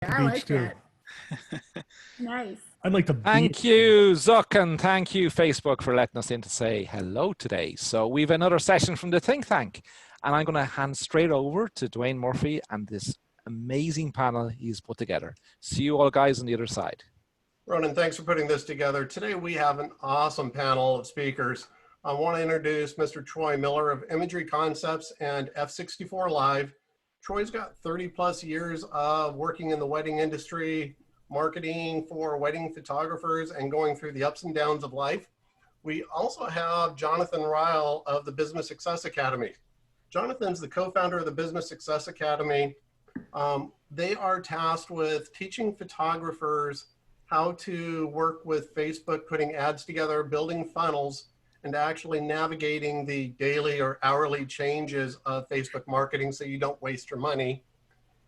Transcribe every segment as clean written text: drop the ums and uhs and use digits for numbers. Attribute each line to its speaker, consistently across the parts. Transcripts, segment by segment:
Speaker 1: I like that. Nice.
Speaker 2: I'd like to
Speaker 3: Thank you, Zuck, and thank you, Facebook, for letting us in to say hello today. So we've another session from the think tank, and I'm going to hand straight over to Duane Murphy and this amazing panel he's put together. See you all guys on the other side.
Speaker 4: Ronan, thanks for putting this together. Today we have an awesome panel of speakers. I want to introduce Mr. Troy Miller of Imagery Concepts and F64 Live. Troy's got 30 plus years of working in the wedding industry, marketing for wedding photographers, and going through the ups and downs of life. We also have Jonathan Ryle of the Business Success Academy. Jonathan's the co-founder of the Business Success Academy. They are tasked with teaching photographers how to work with Facebook, putting ads together, building funnels, and actually navigating the daily or hourly changes of Facebook marketing so you don't waste your money.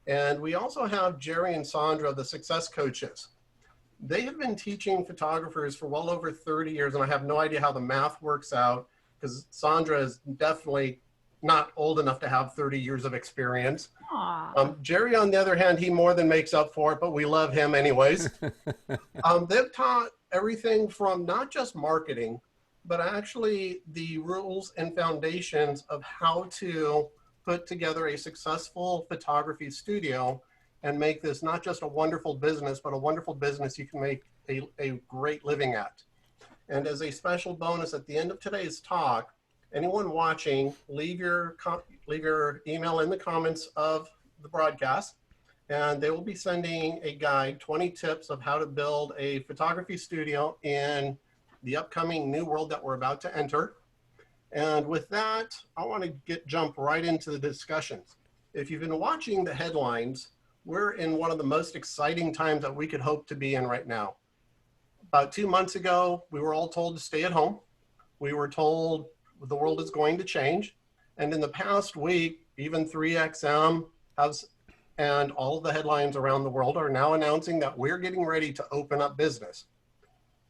Speaker 4: And we also have Jerry and Sondra, the success coaches. They have been teaching photographers for well over 30 years, and I have no idea how the math works out because Sondra is definitely not old enough to have 30 years of experience. Jerry, on the other hand, he more than makes up for it, but we love him anyways. They've taught everything from not just marketing, but actually the rules and foundations of how to put together a successful photography studio and make this not just a wonderful business, but a wonderful business you can make a great living at. And as a special bonus at the end of today's talk, anyone watching, leave your email in the comments of the broadcast, and they will be sending a guide, 20 tips of how to build a photography studio in the upcoming new world that we're about to enter. And with that, I want to jump right into the discussions. If you've been watching the headlines, we're in one of the most exciting times that we could hope to be in right now. About 2 months ago, we were all told to stay at home. We were told the world is going to change. And in the past week, even 3XM has, and all of the headlines around the world are now announcing that we're getting ready to open up business.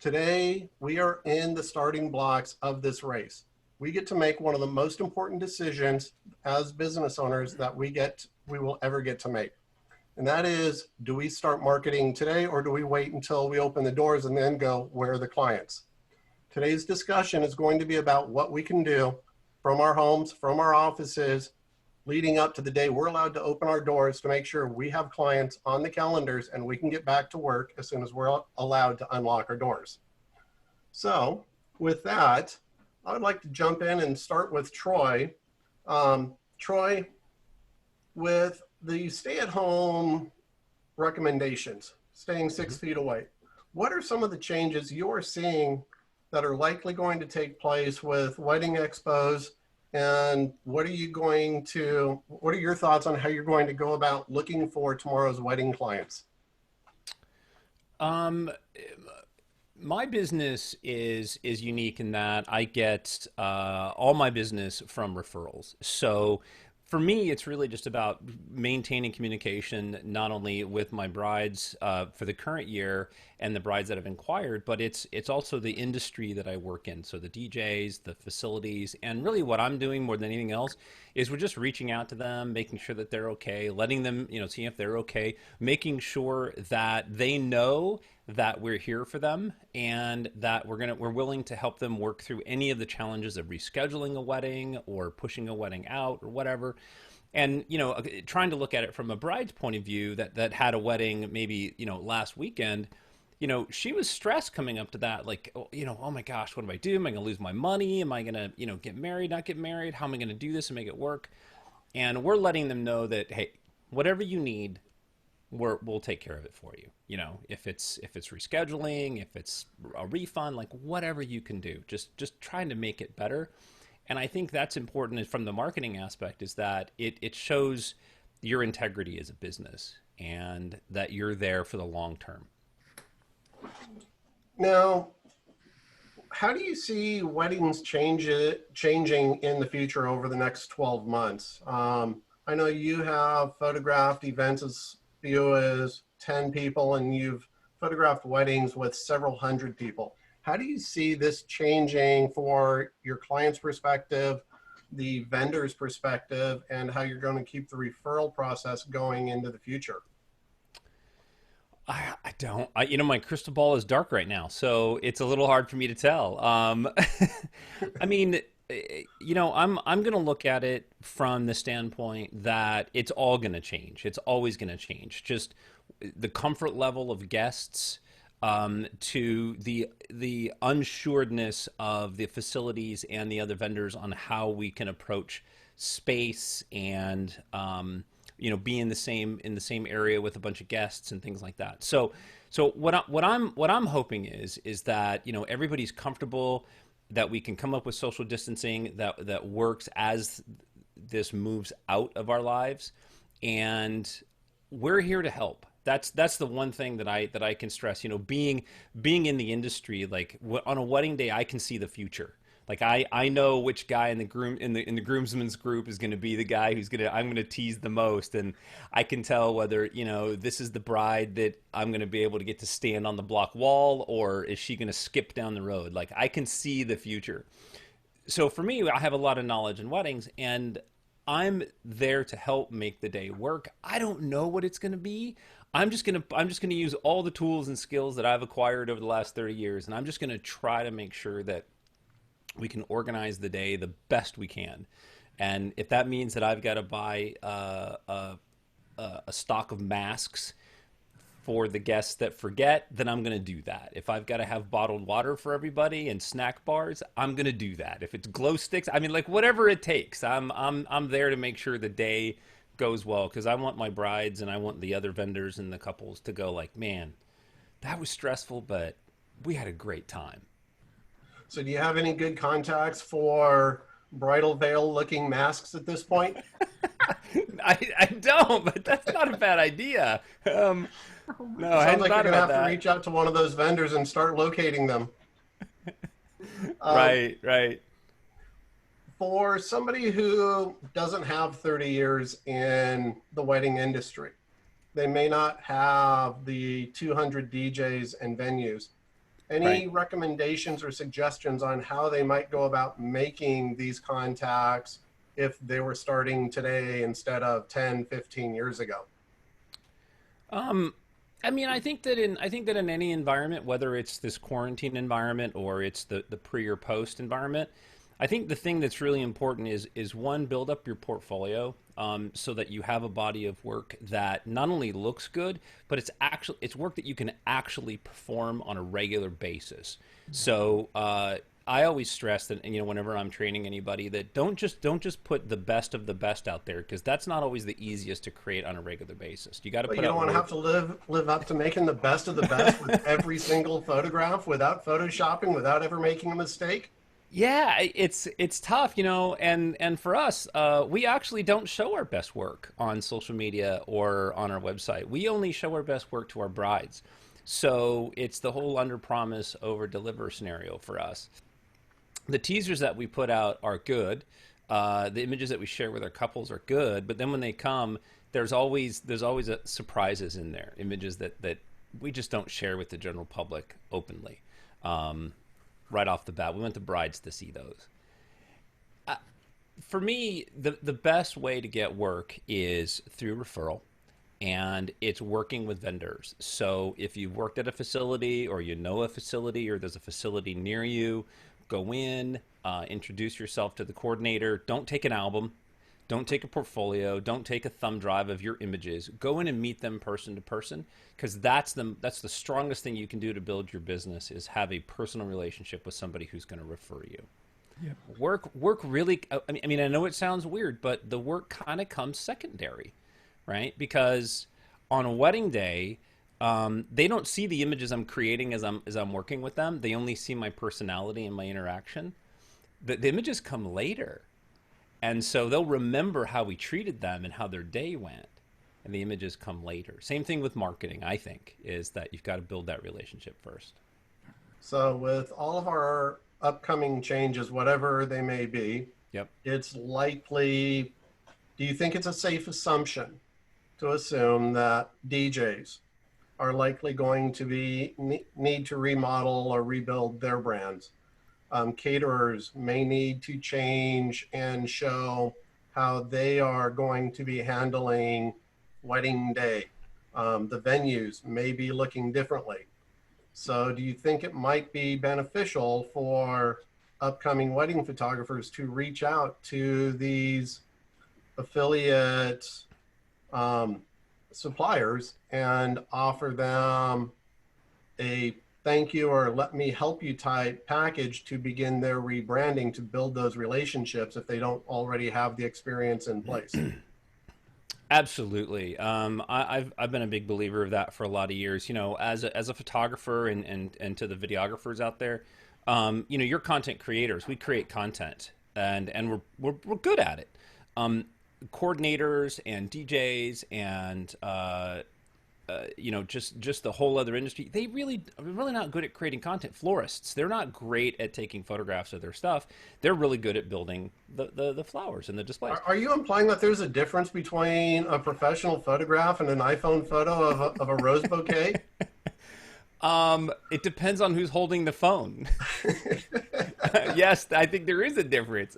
Speaker 4: Today, we are in the starting blocks of this race. We get to make one of the most important decisions as business owners that we will ever get to make. And that is, do we start marketing today or do we wait until we open the doors and then go, where are the clients? Today's discussion is going to be about what we can do from our homes, from our offices, leading up to the day we're allowed to open our doors to make sure we have clients on the calendars and we can get back to work as soon as we're allowed to unlock our doors. So with that, I would like to jump in and start with Troy. Troy, with the stay-at-home recommendations, staying 6 feet away, what are some of the changes you're seeing that are likely going to take place with wedding expos, and what are your thoughts on how you're going to go about looking for tomorrow's wedding clients?
Speaker 5: My business is unique in that I get all my business from referrals. So for me, it's really just about maintaining communication, not only with my brides for the current year and the brides that have inquired, but it's also the industry that I work in. So the DJs, the facilities, and really what I'm doing more than anything else is we're just reaching out to them, making sure that they're okay, letting them, see if they're okay, making sure that they know that we're here for them and that we're willing to help them work through any of the challenges of rescheduling a wedding or pushing a wedding out or whatever. And, trying to look at it from a bride's point of view that had a wedding maybe, last weekend, she was stressed coming up to that, like, oh my gosh, what do I do? Am I going to lose my money? Am I going to, get married, not get married? How am I going to do this and make it work? And we're letting them know that, hey, whatever you need, we'll take care of it for you. If it's rescheduling, if it's a refund, like whatever you can do, just trying to make it better. And I think that's important from the marketing aspect, is that it shows your integrity as a business and that you're there for the long term.
Speaker 4: Now, how do you see weddings changing in the future over the next 12 months? I know you have photographed events as few as 10 people, and you've photographed weddings with several hundred people. How do you see this changing for your client's perspective, the vendor's perspective, and how you're going to keep the referral process going into the future?
Speaker 5: don't. You know, my crystal ball is dark right now, so it's a little hard for me to tell. I mean, you know, I'm going to look at it from the standpoint that it's all going to change. It's always going to change. Just the comfort level of guests, to the unsuredness of the facilities and the other vendors on how we can approach space and you know, be in the same area with a bunch of guests and things like that. So what I'm hoping is that, you know, everybody's comfortable, that we can come up with social distancing that works as this moves out of our lives, and we're here to help. That's the one thing that I can stress. You know, being in the industry, like on a wedding day, I can see the future. Like I know which guy in the groomsmen's group is going to be the guy I'm going to tease the most, and I can tell whether, you know, this is the bride that I'm going to be able to get to stand on the block wall, or is she going to skip down the road. Like, I can see the future. So for me, I have a lot of knowledge in weddings, and I'm there to help make the day work. I don't know what it's going to be. I'm just going to use all the tools and skills that I've acquired over the last 30 years, and I'm just going to try to make sure that we can organize the day the best we can. And if that means that I've got to buy a stock of masks for the guests that forget, then I'm going to do that. If I've got to have bottled water for everybody and snack bars, I'm going to do that. If it's glow sticks, I mean, like, whatever it takes, I'm there to make sure the day goes well, because I want my brides and I want the other vendors and the couples to go like, man, that was stressful, but we had a great time.
Speaker 4: So do you have any good contacts for bridal veil looking masks at this point?
Speaker 5: I don't, but that's not a bad idea. No, I
Speaker 4: Sounds like you're going to have
Speaker 5: that.
Speaker 4: to reach out to one of those vendors and start locating them.
Speaker 5: Right.
Speaker 4: For somebody who doesn't have 30 years in the wedding industry, they may not have the 200 DJs and venues. Any recommendations or suggestions on how they might go about making these contacts if they were starting today instead of 10, 15 years ago?
Speaker 5: I mean, I think that in any environment, whether it's this quarantine environment or it's the pre or post environment, I think the thing that's really important is one, build up your portfolio, so that you have a body of work that not only looks good, but it's work that you can actually perform on a regular basis. So I always stress that, you know, whenever I'm training anybody, that don't just put the best of the best out there, because that's not always the easiest to create on a regular basis. You got to put.
Speaker 4: You don't want to have to live up to making the best of the best with every single photograph, without photoshopping, without ever making a mistake.
Speaker 5: Yeah, it's tough, you know, and for us, we actually don't show our best work on social media or on our website. We only show our best work to our brides. So it's the whole under promise, over deliver scenario for us. The teasers that we put out are good. The images that we share with our couples are good, but then when they come, there's always surprises in there, images that we just don't share with the general public openly. Right off the bat, we want the brides to see those. For me, the best way to get work is through referral, and it's working with vendors. So if you've worked at a facility, or you know a facility, or there's a facility near you, go in, introduce yourself to the coordinator. Don't take an album. Don't take a portfolio. Don't take a thumb drive of your images. Go in and meet them person to person, because that's the strongest thing you can do to build your business, is have a personal relationship with somebody who's going to refer you. Yep. Work really. I mean, I know it sounds weird, but the work kind of comes secondary, right? Because on a wedding day, they don't see the images I'm creating as I'm working with them. They only see my personality and my interaction. The images come later. And so they'll remember how we treated them and how their day went, and the images come later. Same thing with marketing, I think, is that you've got to build that relationship first.
Speaker 4: So with all of our upcoming changes, whatever they may be,
Speaker 5: yep,
Speaker 4: it's likely, do you think it's a safe assumption to assume that DJs are likely going to need to remodel or rebuild their brands? Caterers may need to change and show how they are going to be handling wedding day. The venues may be looking differently. So do you think it might be beneficial for upcoming wedding photographers to reach out to these affiliate suppliers and offer them a thank you or let me help you type package to begin their rebranding, to build those relationships if they don't already have the experience in place?
Speaker 5: Absolutely. I've been a big believer of that for a lot of years. You know, as a photographer and to the videographers out there, you know, you're content creators. We create content, and we're good at it. Coordinators and DJs and you know, just the whole other industry, they really are really not good at creating content. Florists, they're not great at taking photographs of their stuff. They're really good at building the flowers and the displays.
Speaker 4: Are you implying that there's a difference between a professional photograph and an iPhone photo of a rose bouquet?
Speaker 5: It depends on who's holding the phone. Yes, I think there is a difference.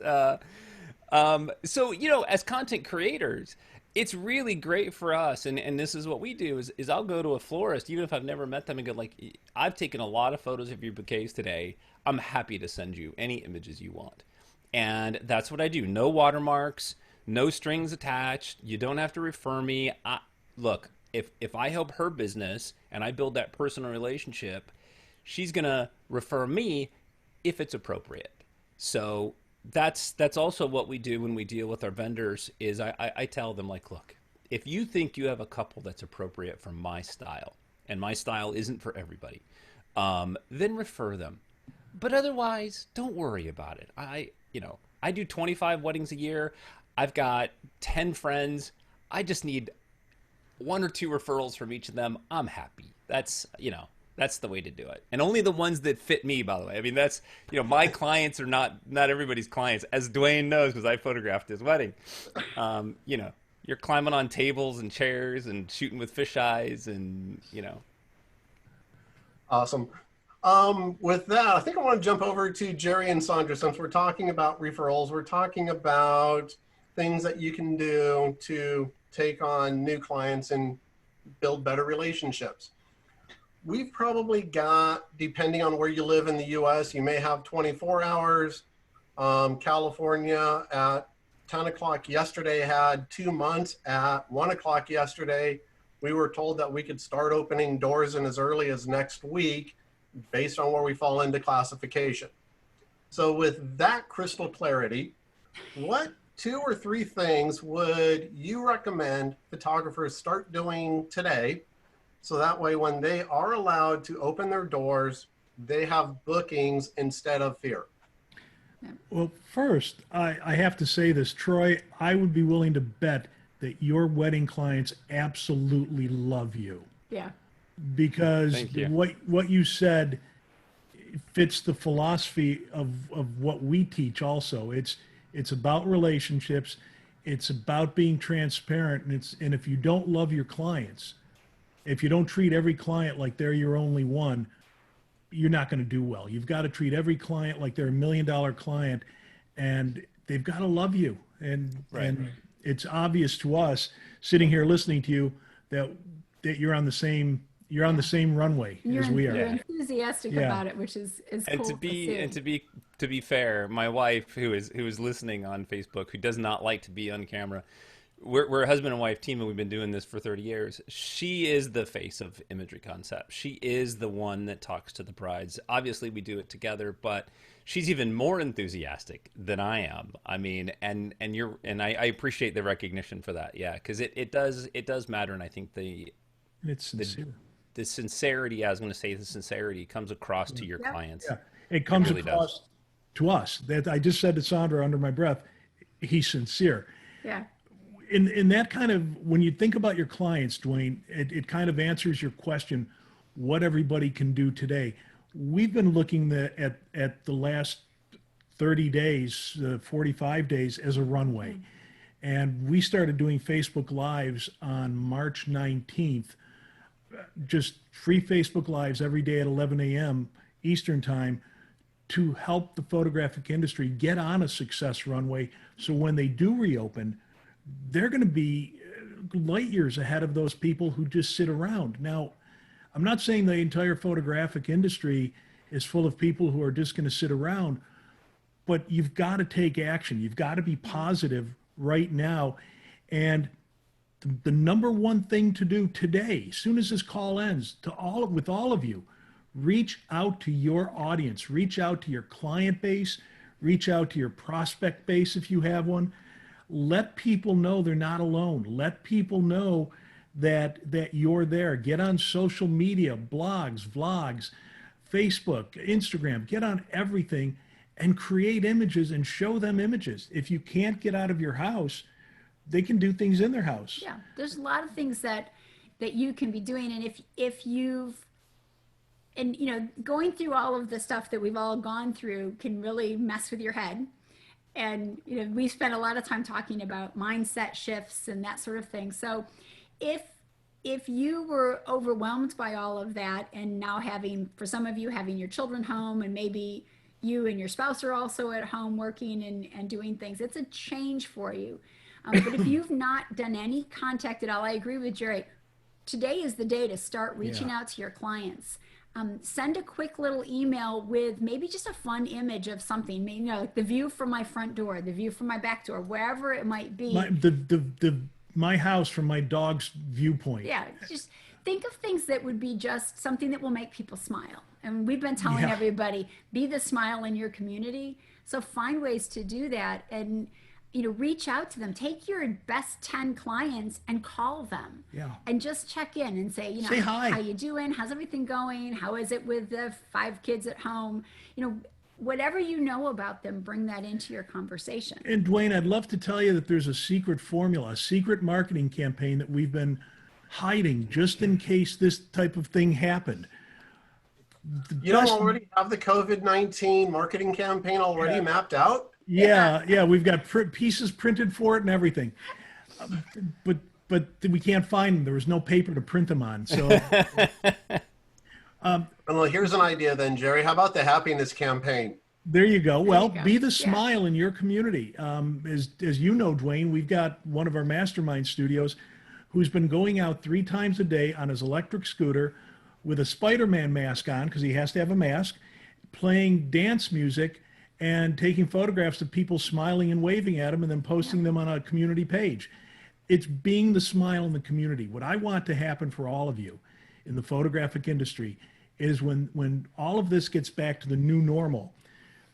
Speaker 5: So, you know, as content creators, it's really great for us. And this is what we do is I'll go to a florist, even if I've never met them, and go like, I've taken a lot of photos of your bouquets today. I'm happy to send you any images you want. And that's what I do. No watermarks, no strings attached. You don't have to refer me. Look, if I help her business and I build that personal relationship, she's going to refer me if it's appropriate. So that's also what we do when we deal with our vendors is I tell them, like, look, if you think you have a couple that's appropriate for my style, and my style isn't for everybody, then refer them. But otherwise, don't worry about it. I do 25 weddings a year. I've got 10 friends. I just need 1 or 2 referrals from each of them. I'm happy. That's the way to do it. And only the ones that fit me, by the way. I mean, that's, you know, my clients are not everybody's clients, as Duane knows, because I photographed his wedding. You know, you're climbing on tables and chairs and shooting with fisheyes and, you know.
Speaker 4: Awesome. With that, I think I want to jump over to Jerry and Sondra. Since we're talking about referrals, we're talking about things that you can do to take on new clients and build better relationships. We've probably got, depending on where you live in the US, you may have 24 hours. California at 10 o'clock yesterday had 2 months. At 1 o'clock yesterday, we were told that we could start opening doors in as early as next week based on where we fall into classification. So with that crystal clarity, what 2 or 3 things would you recommend photographers start doing today, so that way when they are allowed to open their doors, they have bookings instead of fear?
Speaker 2: Well, first, I have to say this, Troy, I would be willing to bet that your wedding clients absolutely love you.
Speaker 1: Yeah.
Speaker 2: Because
Speaker 5: Thank you.
Speaker 2: what you said fits the philosophy of what we teach also. It's about relationships. It's about being transparent. And if you don't love your clients, if you don't treat every client like they're your only one, you're not going to do well. You've got to treat every client like they're $1 million client, and they've got to love you. And it's obvious to us sitting here listening to you that you're on the same runway as we are.
Speaker 1: You're enthusiastic about it, which is
Speaker 5: And
Speaker 1: cool
Speaker 5: to be fair, my wife, who is listening on Facebook, who does not like to be on camera, we're a husband and wife team, and we've been doing this for 30 years. She is the face of Imagery Concept. She is the one that talks to the brides. Obviously, we do it together, but she's even more enthusiastic than I am. I mean, and I appreciate the recognition for that. Yeah, because it does matter, and I think
Speaker 2: It's sincere.
Speaker 5: the sincerity, I was going to say, the sincerity comes across to your clients.
Speaker 2: Yeah, it comes
Speaker 5: really
Speaker 2: across to us. That I just said to Sondra under my breath, he's sincere.
Speaker 1: Yeah.
Speaker 2: In that kind of, when you think about your clients, Duane, it kind of answers your question, what everybody can do today. We've been looking at the last 30 days, 45 days as a runway. And we started doing Facebook Lives on March 19th, just free Facebook Lives every day at 11 a.m. Eastern time to help the photographic industry get on a success runway. So when they do reopen, they're going to be light years ahead of those people who just sit around. Now, I'm not saying the entire photographic industry is full of people who are just going to sit around, but you've got to take action. You've got to be positive right now. And the number one thing to do today, as soon as this call ends, with all of you, reach out to your audience, reach out to your client base, reach out to your prospect base if you have one. Let people know they're not alone. Let people know that you're there. Get on social media, blogs, vlogs, Facebook, Instagram, get on everything and create images and show them images. If you can't get out of your house, they can do things in their house.
Speaker 1: Yeah, there's a lot of things that you can be doing. And if you've, and you know, going through all of the stuff that we've all gone through can really mess with your head. And you know, we spent a lot of time talking about mindset shifts and that sort of thing. So if you were overwhelmed by all of that, and now for some of you having your children home, and maybe you and your spouse are also at home working and doing things, it's a change for you. But if you've not done any contact at all, I agree with Jerry. Today is the day to start reaching out to your clients. Send a quick little email with maybe just a fun image of something, you know, like the view from my front door, the view from my back door, wherever it might be.
Speaker 2: My house from my dog's viewpoint.
Speaker 1: Yeah, just think of things that would be just something that will make people smile. And we've been telling everybody, be the smile in your community. So find ways to do that, and you know, reach out to them. Take your best 10 clients and call them.
Speaker 2: Yeah.
Speaker 1: And just check in and say, you know,
Speaker 2: say hi.
Speaker 1: How you doing? How's everything going? How is it with the 5 kids at home? You know, whatever you know about them, bring that into your conversation.
Speaker 2: And Duane, I'd love to tell you that there's a secret formula, a secret marketing campaign that we've been hiding just in case this type of thing happened.
Speaker 4: You don't already have the COVID-19 marketing campaign already mapped out?
Speaker 2: Yeah, we've got pieces printed for it and everything, but we can't find them. There was no paper to print them on. So,
Speaker 4: well, here's an idea then, Jerry. How about the happiness campaign?
Speaker 2: There you go. Well, be the smile in your community. As you know, Duane, we've got one of our mastermind studios who's been going out 3 times a day on his electric scooter with a Spider-Man mask on, because he has to have a mask, playing dance music and taking photographs of people smiling and waving at him and then posting them on a community page. It's being the smile in the community. What I want to happen for all of you in the photographic industry is when all of this gets back to the new normal,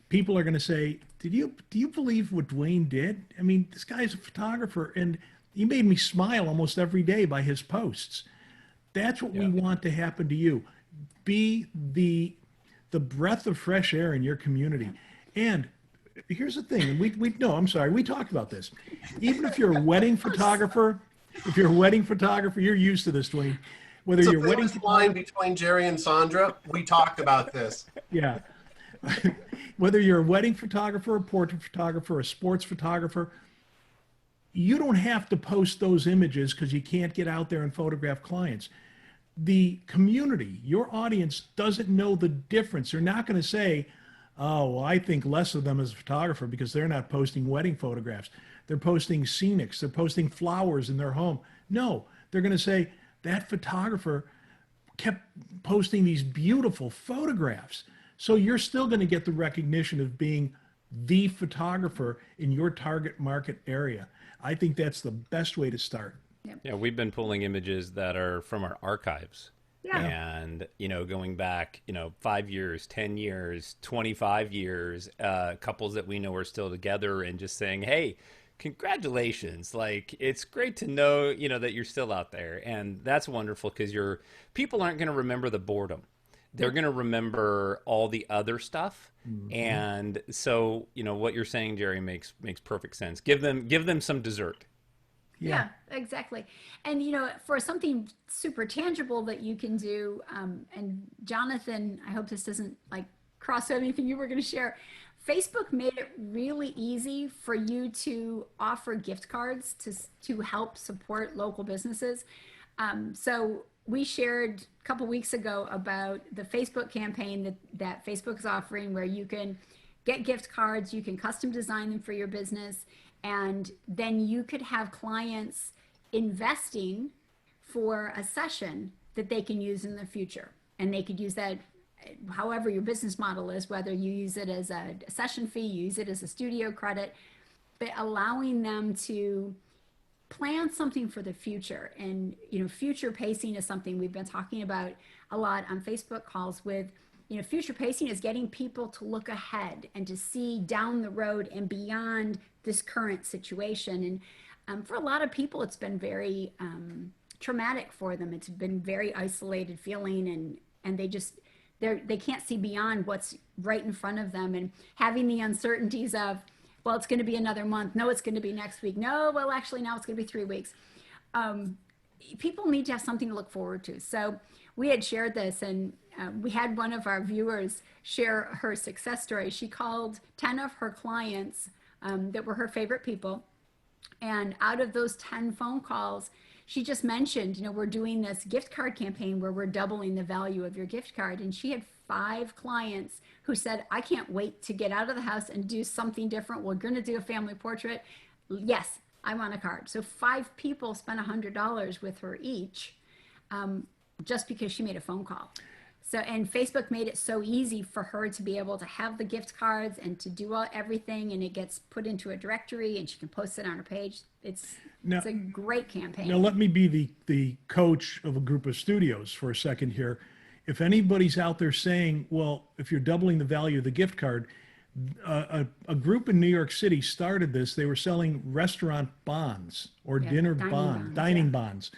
Speaker 2: people are going to say, do you believe what Duane did? I mean, this guy's a photographer and he made me smile almost every day by his posts. That's what we want to happen to you. Be the breath of fresh air in your community. And here's the thing, and we talked about this. Even if you're a wedding photographer, you're used to this, Duane. Whether you're wedding
Speaker 4: line between Jerry and Sondra, we talked about this.
Speaker 2: Yeah. Whether you're a wedding photographer, a portrait photographer, a sports photographer, you don't have to post those images because you can't get out there and photograph clients. The community, your audience, doesn't know the difference. They're not going to say, oh, well, I think less of them as a photographer because they're not posting wedding photographs. They're posting scenics. They're posting flowers in their home. No, they're going to say that photographer kept posting these beautiful photographs. So you're still going to get the recognition of being the photographer in your target market area. I think that's the best way to start.
Speaker 5: Yeah, we've been pulling images that are from our archives.
Speaker 1: Yeah.
Speaker 5: And, you know, going back, 5 years, 10 years, 25 years, couples that we know are still together, and just saying, hey, congratulations. Like, it's great to know, that you're still out there. And that's wonderful because people aren't going to remember the boredom. They're going to remember all the other stuff. Mm-hmm. And so, what you're saying, Jerry, makes perfect sense. Give them some dessert.
Speaker 1: Yeah, exactly. And, for something super tangible that you can do, and Jonathan, I hope this doesn't cross anything you were going to share. Facebook made it really easy for you to offer gift cards to help support local businesses. So we shared a couple weeks ago about the Facebook campaign that Facebook is offering, where you can get gift cards, you can custom design them for your business, and then you could have clients investing for a session that they can use in the future. And they could use that however your business model is, whether you use it as a session fee, you use it as a studio credit, but allowing them to plan something for the future. And, future pacing is something we've been talking about a lot on Facebook calls with, future pacing is getting people to look ahead and to see down the road and beyond this current situation. And for a lot of people, it's been very traumatic for them. It's been very isolated feeling, and they can't see beyond what's right in front of them, and having the uncertainties of, well, it's going to be another month. No, it's going to be next week. No, well, actually, now it's going to be 3 weeks. People need to have something to look forward to. So we had shared this, and we had one of our viewers share her success story. She called 10 of her clients that were her favorite people. And out of those 10 phone calls, she just mentioned, we're doing this gift card campaign where we're doubling the value of your gift card. And she had 5 clients who said, I can't wait to get out of the house and do something different. We're going to do a family portrait. Yes, I want a card. So 5 people spent $100 with her each, just because she made a phone call. So, and Facebook made it so easy for her to be able to have the gift cards and to do everything, and it gets put into a directory and she can post it on her page. It's a great campaign.
Speaker 2: Now let me be the coach of a group of studios for a second here. If anybody's out there saying, well, if you're doubling the value of the gift card, a group in New York City started this. They were selling restaurant bonds or dining bonds.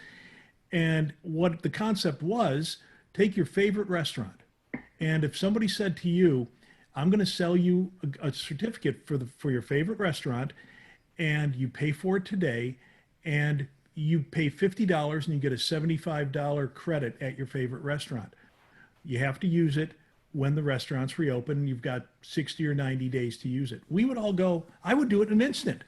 Speaker 2: And what the concept was, take your favorite restaurant. And if somebody said to you, I'm going to sell you a certificate for your favorite restaurant, and you pay for it today, and you pay $50 and you get a $75 credit at your favorite restaurant. You have to use it when the restaurants reopen. You've got 60 or 90 days to use it. We would all go, I would do it in an instant.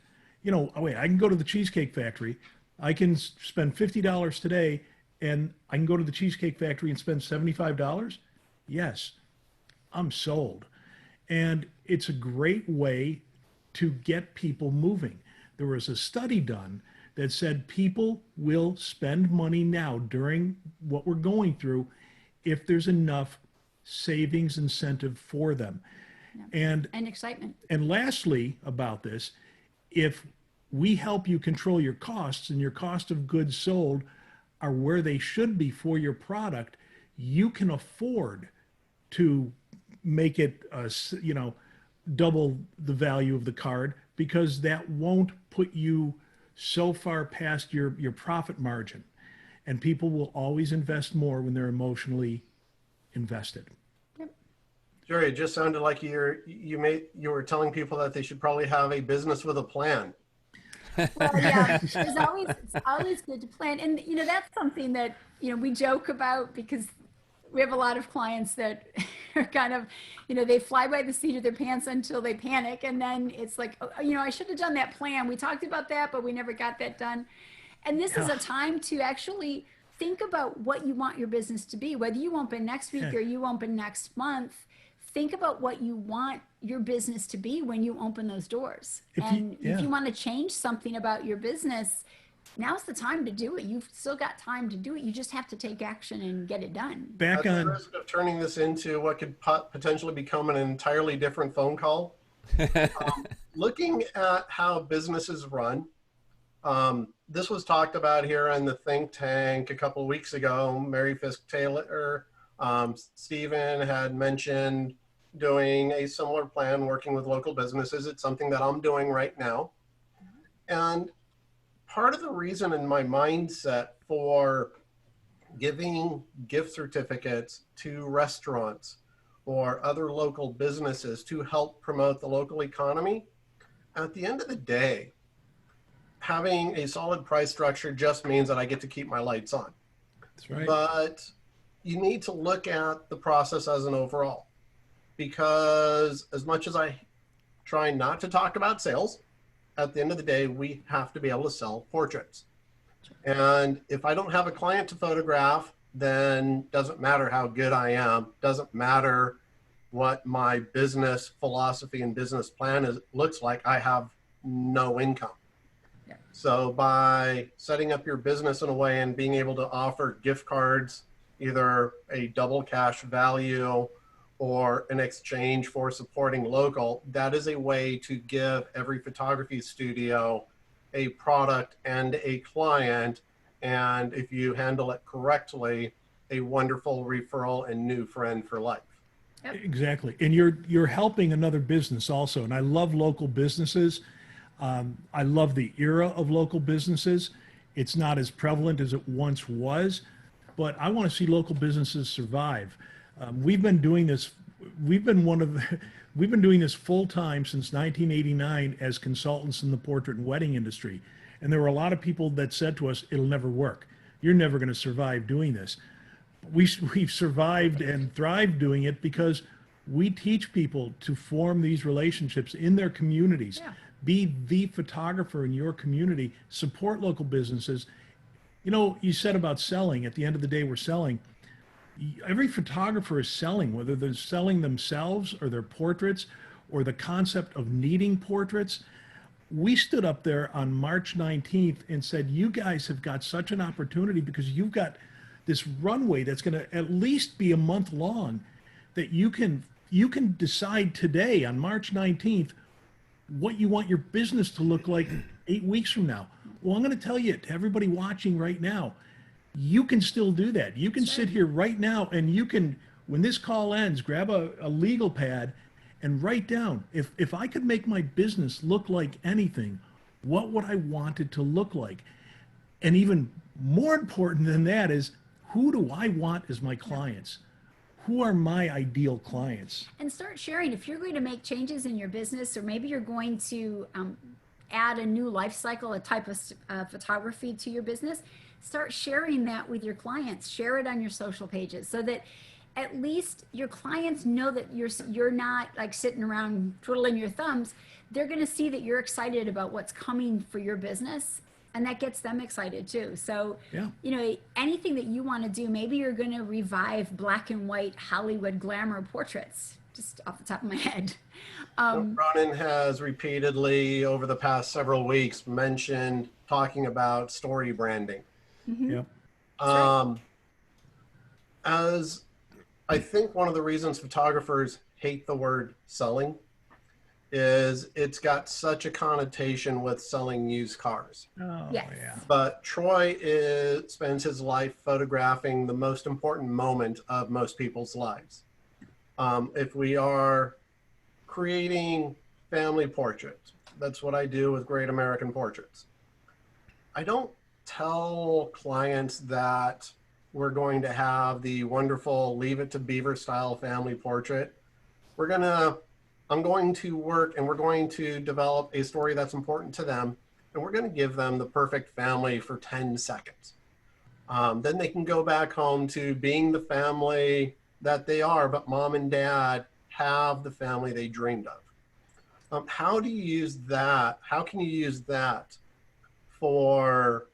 Speaker 2: I can go to the Cheesecake Factory. I can spend $50 today, and I can go to the Cheesecake Factory and spend $75. Yes, I'm sold. And it's a great way to get people moving. There was a study done that said people will spend money now during what we're going through if there's enough savings incentive for them.
Speaker 1: Yeah. And excitement.
Speaker 2: And lastly about this, if we help you control your costs and your cost of goods sold are where they should be for your product, you can afford to make it, double the value of the card, because that won't put you so far past your profit margin. And people will always invest more when they're emotionally invested.
Speaker 1: Yep.
Speaker 4: Jerry, it just sounded like you were telling people that they should probably have a business with a plan.
Speaker 1: Well, yeah, it's always good to plan. And, that's something that, we joke about, because we have a lot of clients that are kind of, they fly by the seat of their pants until they panic. And then it's like, I should have done that plan. We talked about that, but we never got that done. And this is a time to actually think about what you want your business to be, whether you open next week or you open next month. Think about what you want your business to be when you open those doors. If you want to change something about your business, now's the time to do it. You've still got time to do it. You just have to take action and get it done.
Speaker 4: At the risk of turning this into what could potentially become an entirely different phone call, looking at how businesses run, this was talked about here in the think tank a couple of weeks ago. Mary Fisk Taylor, Stephen had mentioned doing a similar plan, working with local businesses. It's something that I'm doing right now. And part of the reason in my mindset for giving gift certificates to restaurants or other local businesses to help promote the local economy, at the end of the day, having a solid price structure just means that I get to keep my lights on.
Speaker 2: That's right.
Speaker 4: But you need to look at the process as an overall, because as much as I try not to talk about sales, at the end of the day, we have to be able to sell portraits. And if I don't have a client to photograph, then doesn't matter how good I am, doesn't matter what my business philosophy and business plan looks like, I have no income.
Speaker 1: Yeah.
Speaker 4: So by setting up your business in a way and being able to offer gift cards, either a double cash value or an exchange for supporting local, that is a way to give every photography studio a product and a client. And if you handle it correctly, a wonderful referral and new friend for life.
Speaker 2: Exactly. And you're helping another business also. And I love local businesses. I love the era of local businesses. It's not as prevalent as it once was, but I want to see local businesses survive. We've been doing this. We've been we've been doing this full time since 1989 as consultants in the portrait and wedding industry. And there were a lot of people that said to us, "It'll never work. You're never going to survive doing this." We've survived and thrived doing it because we teach people to form these relationships in their communities.
Speaker 1: Yeah.
Speaker 2: Be the photographer in your community, support local businesses. You know, you said about selling. At the end of the day, we're selling. Every photographer is selling, whether they're selling themselves or their portraits or the concept of needing portraits. We stood up there on March 19th and said, you guys have got such an opportunity because you've got this runway that's going to at least be a month long, that you can decide today on March 19th what you want your business to look like 8 weeks from now. Well, I'm going to tell you, to everybody watching right now, you can still do that. You can sit here right now and you can, when this call ends, grab a legal pad and write down, if I could make my business look like anything, what would I want it to look like? And even more important than that is, who do I want as my clients? Who are my ideal clients?
Speaker 1: And start sharing. If you're going to make changes in your business, or maybe you're going to add a new life cycle, a type of photography to your business, start sharing that with your clients. Share it on your social pages so that at least your clients know that you're not like sitting around twiddling your thumbs. They're going to see that you're excited about what's coming for your business. And that gets them excited too. So,
Speaker 2: Yeah.
Speaker 1: you know, anything that you want to do, maybe you're going to revive black and white Hollywood glamour portraits, just off the top of my head.
Speaker 4: Ronan has repeatedly over the past several weeks mentioned talking about story branding.
Speaker 2: Yep.
Speaker 4: As I think one of the reasons photographers hate the word selling is it's got such a connotation with selling used cars.
Speaker 2: Oh,
Speaker 1: Yes.
Speaker 2: yeah.
Speaker 4: But Troy spends his life photographing the most important moment of most people's lives. If we are creating family portraits, that's what I do with Great American Portraits. I don't tell clients that we're going to have the wonderful Leave It to Beaver style family portrait. I'm going to work and we're going to develop a story that's important to them. And we're going to give them the perfect family for 10 seconds. Then they can go back home to being the family that they are, but mom and dad have the family they dreamed of. How do you use that? How can you use that for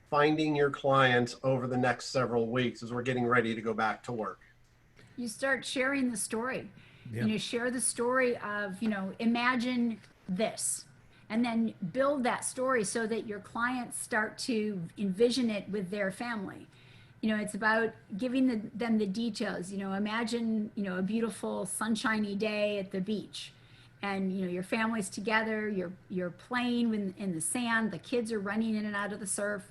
Speaker 4: finding your clients over the next several weeks as we're getting ready to go back to work?
Speaker 1: You start sharing the story.
Speaker 2: Yeah.
Speaker 1: You know, share the story of, you know, imagine this, and then build that story so that your clients start to envision it with their family. You know, it's about giving them the details. You know, imagine, you know, a beautiful sunshiny day at the beach, and you know your family's together. You're playing in the sand. The kids are running in and out of the surf.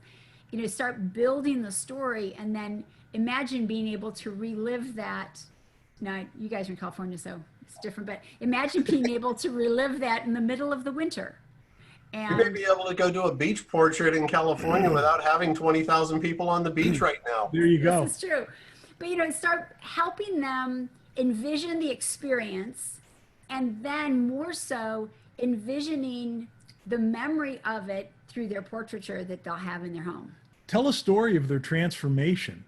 Speaker 1: You know, start building the story, and then imagine being able to relive that. Now, you guys are in California, so it's different, but imagine being able to relive that in the middle of the winter.
Speaker 4: You may be able to go do a beach portrait in California without having 20,000 people on the beach right now.
Speaker 2: There you go.
Speaker 1: This is true. But, you know, start helping them envision the experience, and then more so envisioning the memory of it through their portraiture that they'll have in their home.
Speaker 2: Tell a story of their transformation.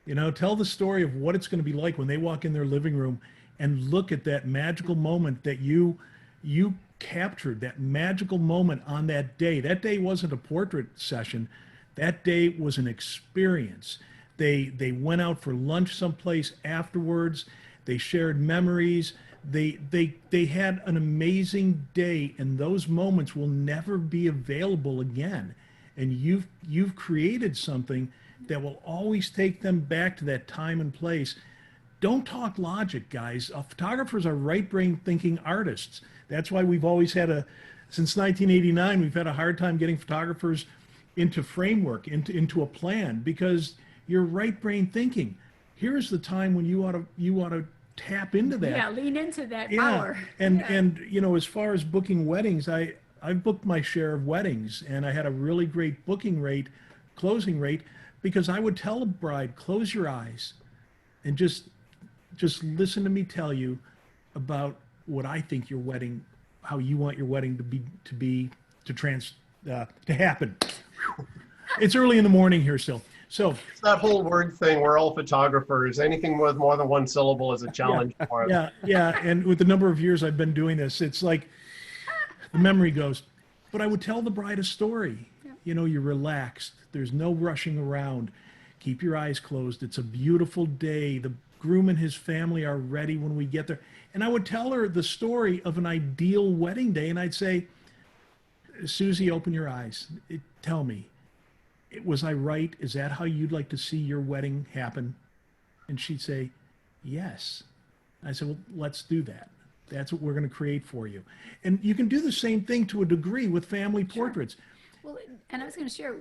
Speaker 2: You know, tell the story of what it's going to be like when they walk in their living room and look at that magical moment that you captured, that magical moment on that day. That day wasn't a portrait session. That day was an experience. They went out for lunch someplace afterwards. They shared memories. They had an amazing day, and those moments will never be available again. And you've created something that will always take them back to that time and place. Don't talk logic, guys. Photographers are right brain thinking artists. That's why we've always had since 1989, we've had a hard time getting photographers into framework, into a plan, because you're right brain thinking. Here's the time when you ought to tap into that.
Speaker 1: Yeah, lean into that
Speaker 2: Yeah,
Speaker 1: power.
Speaker 2: and you know, as far as booking weddings, I've booked my share of weddings, and I had a really great booking rate, closing rate, because I would tell a bride, close your eyes, and just listen to me tell you about what I think your wedding, how you want your wedding to happen. It's early in the morning here still. So
Speaker 4: It's that whole word thing. We're all photographers. Anything with more than one syllable is a challenge for us.
Speaker 2: yeah. And with the number of years I've been doing this, it's like the memory goes. But I would tell the bride a story. You know, you're relaxed. There's no rushing around. Keep your eyes closed. It's a beautiful day. The groom and his family are ready when we get there. And I would tell her the story of an ideal wedding day. And I'd say, Susie, open your eyes. Tell me, was I right? Is that how you'd like to see your wedding happen? And she'd say, yes. I said, well, let's do that. That's what we're going to create for you. And you can do the same thing to a degree with family portraits.
Speaker 1: Well, and I was going to share,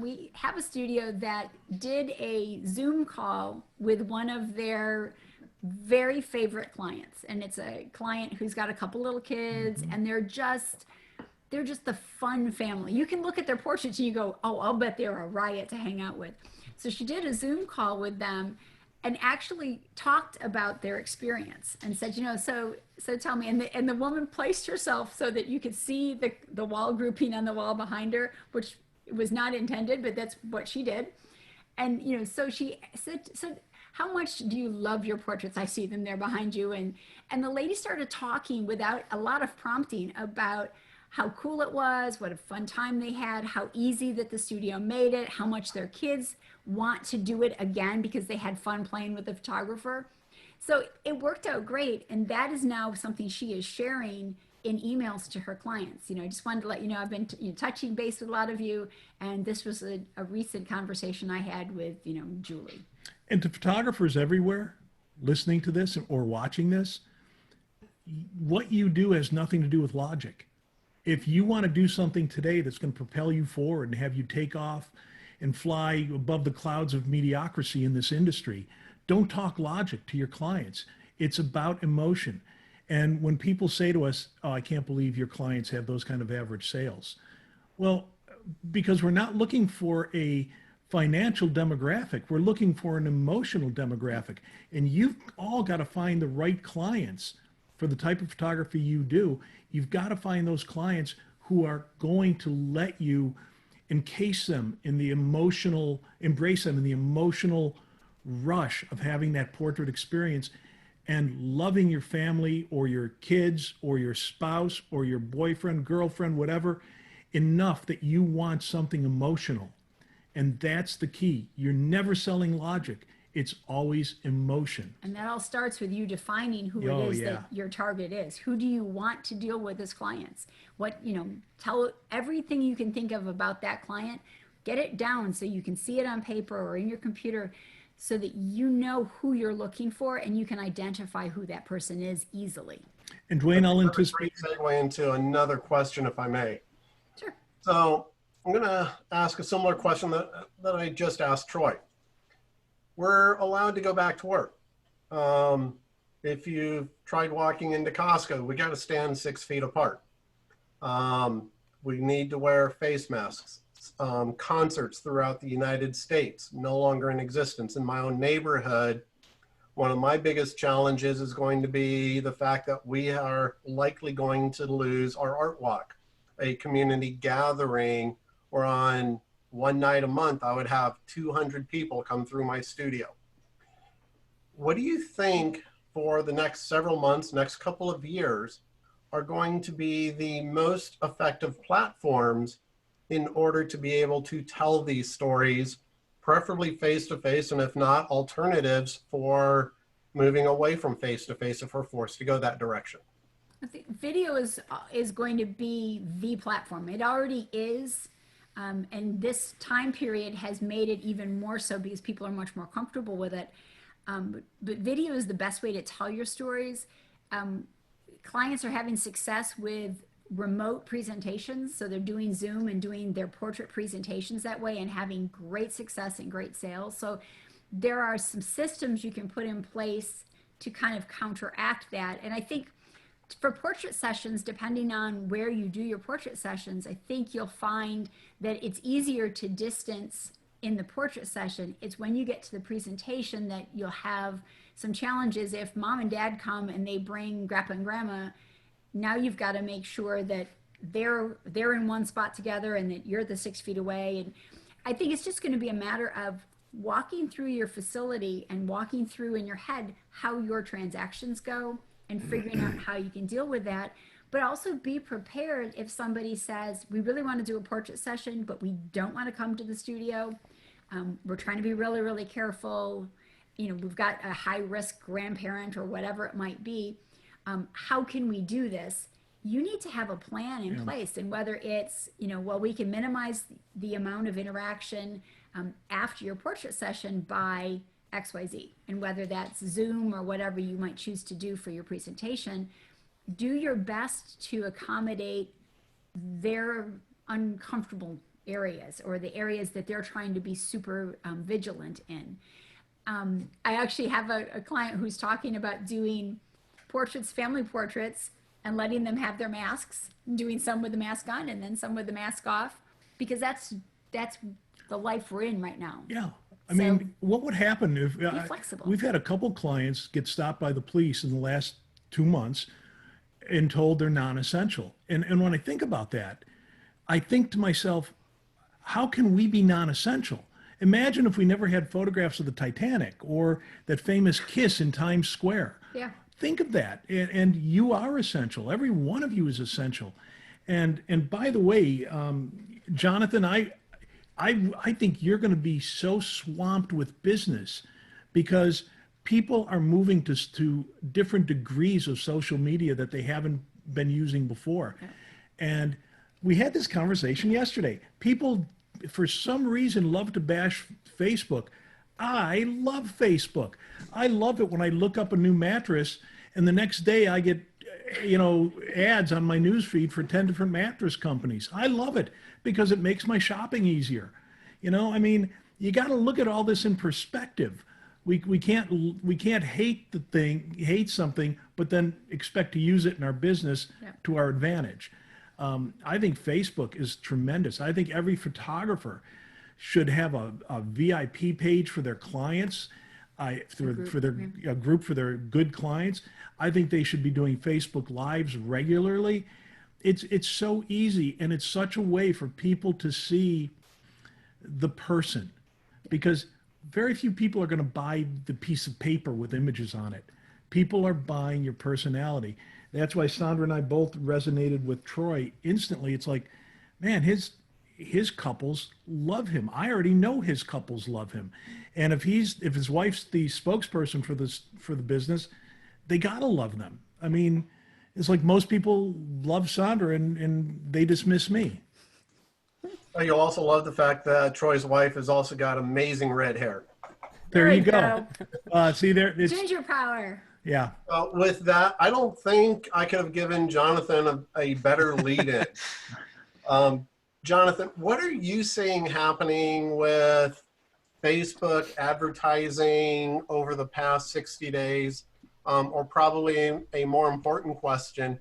Speaker 1: we have a studio that did a Zoom call with one of their very favorite clients. And it's a client who's got a couple little kids, and they're just the fun family. You can look at their portraits and you go, oh, I'll bet they're a riot to hang out with. So she did a Zoom call with them and actually talked about their experience and said, you know, so tell me, and the woman placed herself so that you could see the wall grouping on the wall behind her, which was not intended, but that's what she did. And, you know, so she said, so how much do you love your portraits? I see them there behind you. And the lady started talking without a lot of prompting about how cool it was, what a fun time they had, how easy that the studio made it, how much their kids want to do it again because they had fun playing with the photographer. So it worked out great. And that is now something she is sharing in emails to her clients. You know, I just wanted to let you know, I've been touching base with a lot of you. And this was a recent conversation I had with, you know, Julie.
Speaker 2: And to photographers everywhere listening to this or watching this, what you do has nothing to do with logic. If you want to do something today that's going to propel you forward and have you take off and fly above the clouds of mediocrity in this industry, don't talk logic to your clients. It's about emotion. And when people say to us, oh, I can't believe your clients have those kind of average sales. Well, because we're not looking for a financial demographic, we're looking for an emotional demographic. And you've all got to find the right clients for the type of photography you do. You've got to find those clients who are going to let you embrace them in the emotional rush of having that portrait experience and loving your family or your kids or your spouse or your boyfriend, girlfriend, whatever, enough that you want something emotional. And that's the key. You're never selling logic. It's always emotion.
Speaker 1: And that all starts with you defining who it is that your target is. Who do you want to deal with as clients? What, you know, tell everything you can think of about that client. Get it down so you can see it on paper or in your computer so that you know who you're looking for and you can identify who that person is easily.
Speaker 2: And Duane, I'll anticipate.
Speaker 4: Great segue into another question, if I may.
Speaker 1: Sure.
Speaker 4: So I'm going to ask a similar question that I just asked Troy. We're allowed to go back to work. If you've tried walking into Costco, we got to stand 6 feet apart. We need to wear face masks. Concerts throughout the United States, no longer in existence. In my own neighborhood, one of my biggest challenges is going to be the fact that we are likely going to lose our art walk, a community gathering where on one night a month, I would have 200 people come through my studio. What do you think for the next several months, next couple of years, are going to be the most effective platforms in order to be able to tell these stories, preferably face-to-face, and if not, alternatives for moving away from face-to-face if we're forced to go that direction.
Speaker 1: I think video is going to be the platform. It already is, and this time period has made it even more so because people are much more comfortable with it. But video is the best way to tell your stories. Clients are having success with remote presentations, so they're doing Zoom and doing their portrait presentations that way and having great success and great sales. So there are some systems you can put in place to kind of counteract that. And I think for portrait sessions, depending on where you do your portrait sessions, I think you'll find that it's easier to distance in the portrait session. It's when you get to the presentation that you'll have some challenges. If mom and dad come and they bring grandpa and grandma, now you've got to make sure that they're in one spot together and that you're the 6 feet away. And I think it's just going to be a matter of walking through your facility and walking through in your head how your transactions go and figuring out how you can deal with that. But also be prepared if somebody says, we really want to do a portrait session, but we don't want to come to the studio. We're trying to be really, really careful. You know, we've got a high risk grandparent or whatever it might be. How can we do this? You need to have a plan in place. And whether it's, you know, well, we can minimize the amount of interaction after your portrait session by XYZ. And whether that's Zoom or whatever you might choose to do for your presentation, do your best to accommodate their uncomfortable areas or the areas that they're trying to be super vigilant in. I actually have a client who's talking about doing portraits, family portraits, and letting them have their masks, doing some with the mask on and then some with the mask off, because that's the life we're in right now.
Speaker 2: Yeah. I mean, what would happen if
Speaker 1: Be flexible.
Speaker 2: We've had a couple clients get stopped by the police in the last 2 months and told they're non-essential. And when I think about that, I think to myself, how can we be non-essential? Imagine if we never had photographs of the Titanic or that famous kiss in Times Square.
Speaker 1: Yeah.
Speaker 2: Think of that. And you are essential. Every one of you is essential. And by the way, Jonathan, I think you're going to be so swamped with business because people are moving to different degrees of social media that they haven't been using before. Yeah. And we had this conversation yesterday. People, for some reason, love to bash Facebook. I love Facebook. I love it when I look up a new mattress and the next day I get, ads on my newsfeed for 10 different mattress companies. I love it because it makes my shopping easier. I mean, you got to look at all this in perspective. We can't hate something, but then expect to use it in our business to our advantage. I think Facebook is tremendous. I think every photographer should have a VIP page for their clients, for their group, for their good clients. I think they should be doing Facebook Lives regularly. It's so easy, and it's such a way for people to see the person, because very few people are going to buy the piece of paper with images on it. People are buying your personality. That's why Sondra and I both resonated with Troy instantly. It's like, man, his couples love him. I already know his couples love him. And if his wife's the spokesperson for the business, they gotta love them. I mean, it's like most people love Sondra and they dismiss me.
Speaker 4: You'll also love the fact that Troy's wife has also got amazing red hair.
Speaker 2: There you go. See there, it's
Speaker 1: Ginger power.
Speaker 2: Yeah.
Speaker 4: With that, I don't think I could have given Jonathan a better lead-in. Jonathan, what are you seeing happening with Facebook advertising over the past 60 days? Or probably a more important question,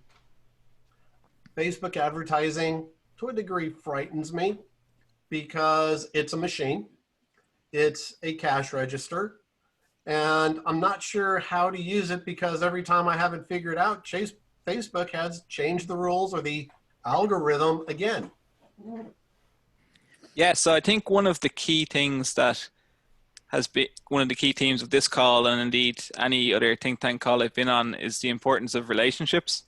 Speaker 4: Facebook advertising to a degree frightens me because it's a machine. It's a cash register. And I'm not sure how to use it because every time I have it figured out, Facebook has changed the rules or the algorithm again.
Speaker 6: Yeah, so I think one of the key things that has been one of the key themes of this call, and indeed any other think tank call I've been on, is the importance of relationships.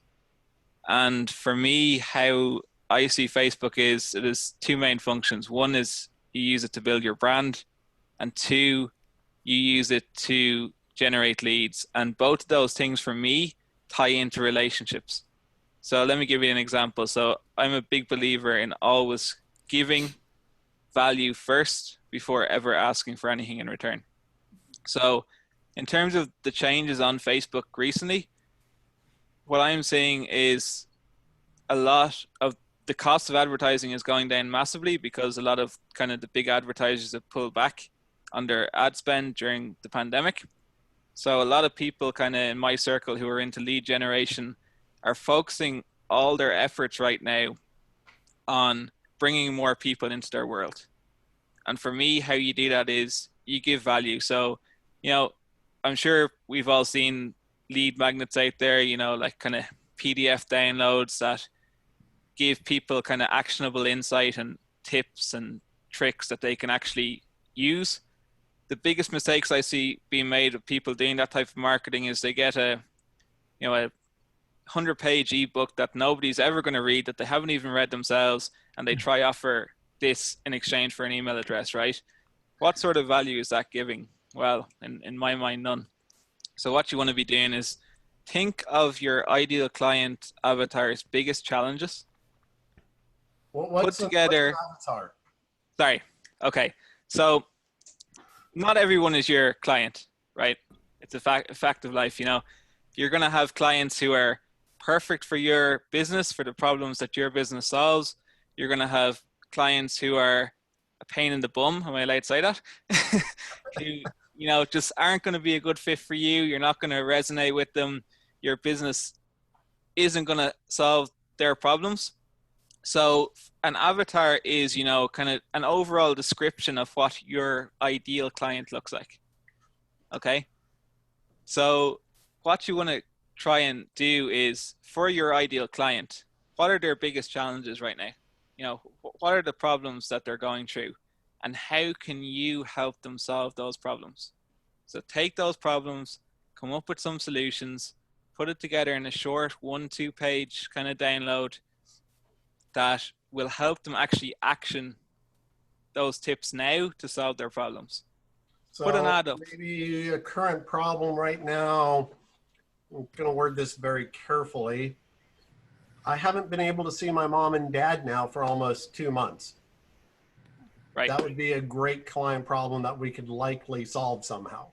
Speaker 6: And for me, how I see Facebook is it has two main functions. One is you use it to build your brand, and two, you use it to generate leads. And both of those things for me tie into relationships. So let me give you an example. So I'm a big believer in always giving value first before ever asking for anything in return. So in terms of the changes on Facebook recently, what I'm seeing is a lot of the cost of advertising is going down massively because a lot of kind of the big advertisers have pulled back on their ad spend during the pandemic. So a lot of people kind of in my circle who are into lead generation are focusing all their efforts right now on bringing more people into their world. And for me, how you do that is you give value. So, you know, I'm sure we've all seen lead magnets out there, you know, like kind of PDF downloads that give people kind of actionable insight and tips and tricks that they can actually use. The biggest mistakes I see being made of people doing that type of marketing is they get a 100-page ebook that nobody's ever going to read, that they haven't even read themselves, and they try offer this in exchange for an email address, right? What sort of value is that giving? Well, in my mind, none. So what you want to be doing is think of your ideal client avatar's biggest challenges.
Speaker 4: What's
Speaker 6: Put together.
Speaker 4: What's an avatar?
Speaker 6: Sorry. Okay. So not everyone is your client, right? It's a fact of life. You know, you're going to have clients who are perfect for your business, for the problems that your business solves. You're going to have clients who are a pain in the bum. Am I allowed to say that? Who, you know, just aren't going to be a good fit for you. You're not going to resonate with them. Your business isn't going to solve their problems. So an avatar is, you know, kind of an overall description of what your ideal client looks like. Okay. So what you want to try and do is, for your ideal client, what are their biggest challenges right now? You know, what are the problems that they're going through, and how can you help them solve those problems? So take those problems, come up with some solutions, put it together in a short 1-2 page kind of download that will help them actually action those tips now to solve their problems.
Speaker 4: So
Speaker 6: Put an ad up.
Speaker 4: maybe a current problem right now, I'm going to word this very carefully. I haven't been able to see my mom and dad now for almost 2 months.
Speaker 6: Right.
Speaker 4: That would be a great client problem that we could likely solve somehow.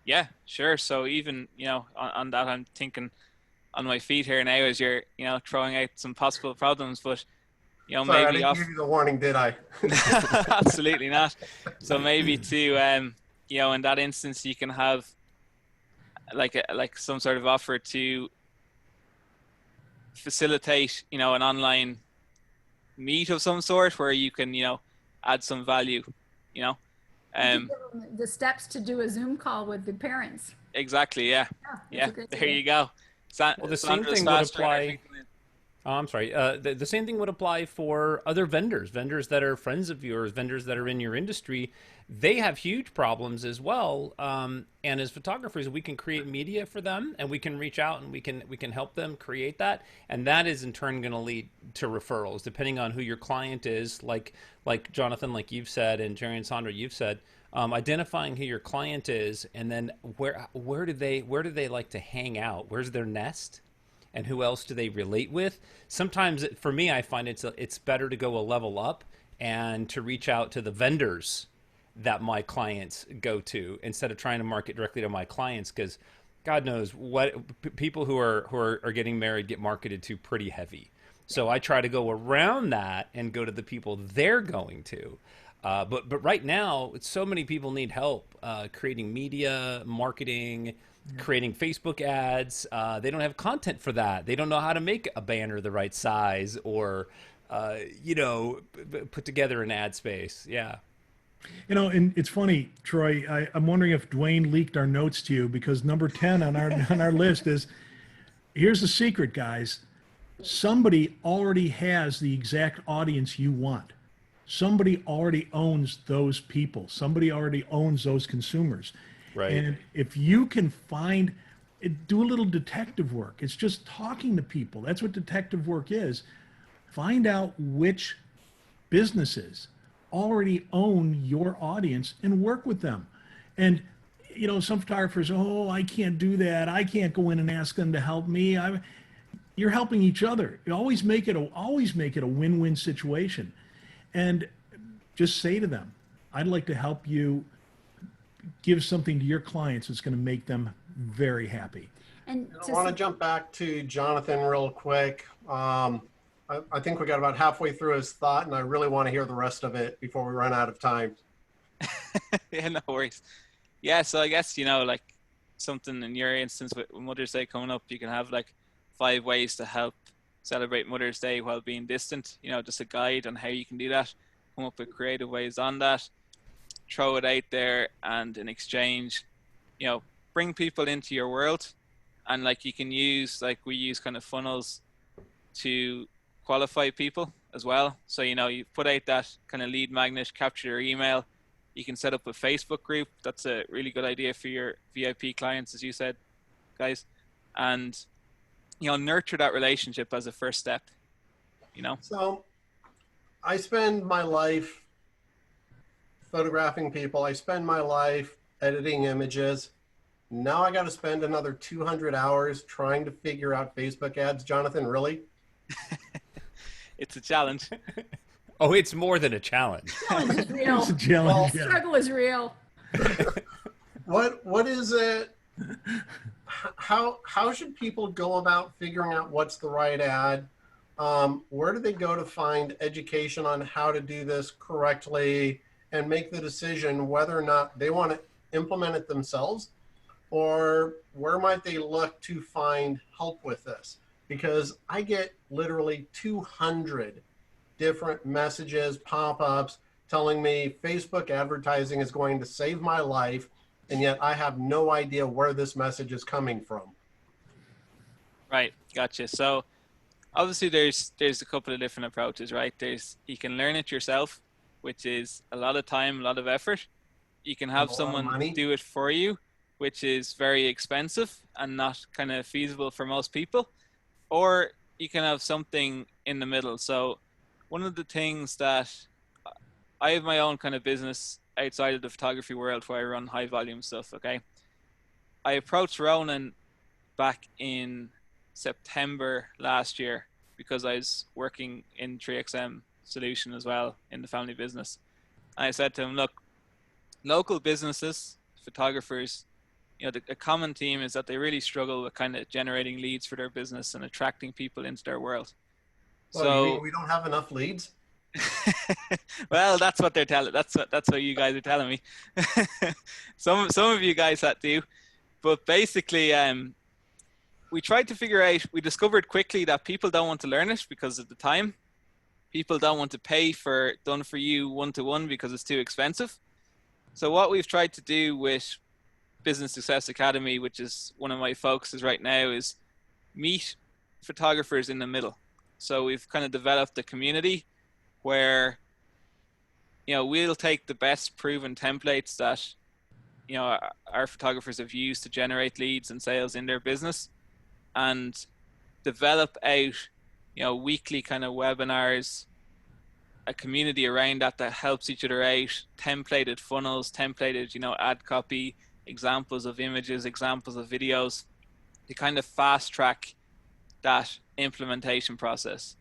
Speaker 6: Yeah, sure. So even, you know, on that, I'm thinking on my feet here now as you're, you know, throwing out some possible problems, but, you know,
Speaker 4: Sorry,
Speaker 6: maybe
Speaker 4: I didn't give you the warning, did I?
Speaker 6: Absolutely not. So maybe to, you know, in that instance, you can have like some sort of offer to facilitate, you know, an online meet of some sort where you can, you know, add some value, you know.
Speaker 1: The steps to do a Zoom call with the parents.
Speaker 6: Exactly. Yeah.
Speaker 1: That's
Speaker 6: Yeah.
Speaker 1: a great
Speaker 6: There
Speaker 1: idea.
Speaker 6: you go.
Speaker 5: Well, the same
Speaker 6: Sondra's
Speaker 5: thing would
Speaker 6: faster and
Speaker 5: apply.
Speaker 6: everything.
Speaker 5: Oh, I'm sorry. The same thing would apply for other vendors that are friends of yours, vendors that are in your industry. They have huge problems as well. And as photographers, we can create media for them, and we can reach out and we can help them create that. And that is in turn going to lead to referrals, depending on who your client is. Like Jonathan, like you've said, and Jerry and Sondra, you've said. Identifying who your client is, and then where do they like to hang out? Where's their nest? And who else do they relate with? Sometimes, for me, I find it's better to go a level up and to reach out to the vendors that my clients go to instead of trying to market directly to my clients, because God knows what people who are getting married get marketed to pretty heavy. So I try to go around that and go to the people they're going to. But right now, so many people need help creating media, marketing, creating Facebook ads. They don't have content for that. They don't know how to make a banner the right size or, put together an ad space. Yeah.
Speaker 2: You know, and it's funny, Troy, I'm wondering if Duane leaked our notes to you, because number 10 on our list is, here's the secret, guys. Somebody already has the exact audience you want. Somebody already owns those people. Somebody already owns those consumers.
Speaker 5: Right.
Speaker 2: And if you can do a little detective work. It's just talking to people. That's what detective work is. Find out which businesses already own your audience and work with them. And you know, some photographers, oh, I can't do that. I can't go in and ask them to help me. You're helping each other. You always make it a win-win situation. And just say to them, I'd like to help you give something to your clients that's going to make them very happy.
Speaker 1: And
Speaker 4: I want to jump back to Jonathan real quick. I think we got about halfway through his thought, and I really want to hear the rest of it before we run out of time.
Speaker 6: Yeah, no worries. Yeah, so I guess, you know, like something in your instance with Mother's Day coming up, you can have like 5 ways to help celebrate Mother's Day while being distant, you know, just a guide on how you can do that, come up with creative ways on that, throw it out there, and in exchange, you know, bring people into your world. And like you can use, like we use kind of funnels to qualify people as well. So, you know, you put out that kind of lead magnet, capture their email. You can set up a Facebook group. That's a really good idea for your VIP clients, as you said, guys. And, you know, nurture that relationship as a first step, you know?
Speaker 4: So I spend my life photographing people. I spend my life editing images. Now I got to spend another 200 hours trying to figure out Facebook ads. Jonathan, really?
Speaker 6: It's a challenge.
Speaker 5: Oh, it's more than a challenge.
Speaker 1: challenge is real.
Speaker 2: It's a challenge. Yeah.
Speaker 1: Struggle is real.
Speaker 4: What is it? How should people go about figuring out what's the right ad? Where do they go to find education on how to do this correctly and make the decision whether or not they want to implement it themselves, or where might they look to find help with this? Because I get literally 200 different messages, pop-ups telling me Facebook advertising is going to save my life, and yet I have no idea where this message is coming from.
Speaker 6: Right, gotcha. So obviously there's a couple of different approaches, right? You can learn it yourself, which is a lot of time, a lot of effort. You can have someone do it for you, which is very expensive and not kind of feasible for most people. Or you can have something in the middle. So one of the things that I have my own kind of business outside of the photography world where I run high volume stuff, okay? I approached Ronan back in September last year because I was working in 3XM solution as well in the family business. And I said to him, look, local businesses, photographers, you know, a common theme is that they really struggle with kind of generating leads for their business and attracting people into their world.
Speaker 4: Well,
Speaker 6: So
Speaker 4: you mean we don't have enough leads?
Speaker 6: well, that's what they're telling. That's what you guys are telling me. Some of you guys that do, but basically, we tried to figure out. We discovered quickly that people don't want to learn it because of the time. People don't want to pay for done for you one-to-one because it's too expensive. So what we've tried to do with Business Success Academy, which is one of my focuses right now, is meet photographers in the middle. So we've kind of developed a community where, you know, we'll take the best proven templates that, you know, our photographers have used to generate leads and sales in their business and develop out, you know, weekly kind of webinars, a community around that helps each other out, templated funnels, templated, you know, ad copy, examples of images, examples of videos to kind of fast track that implementation process.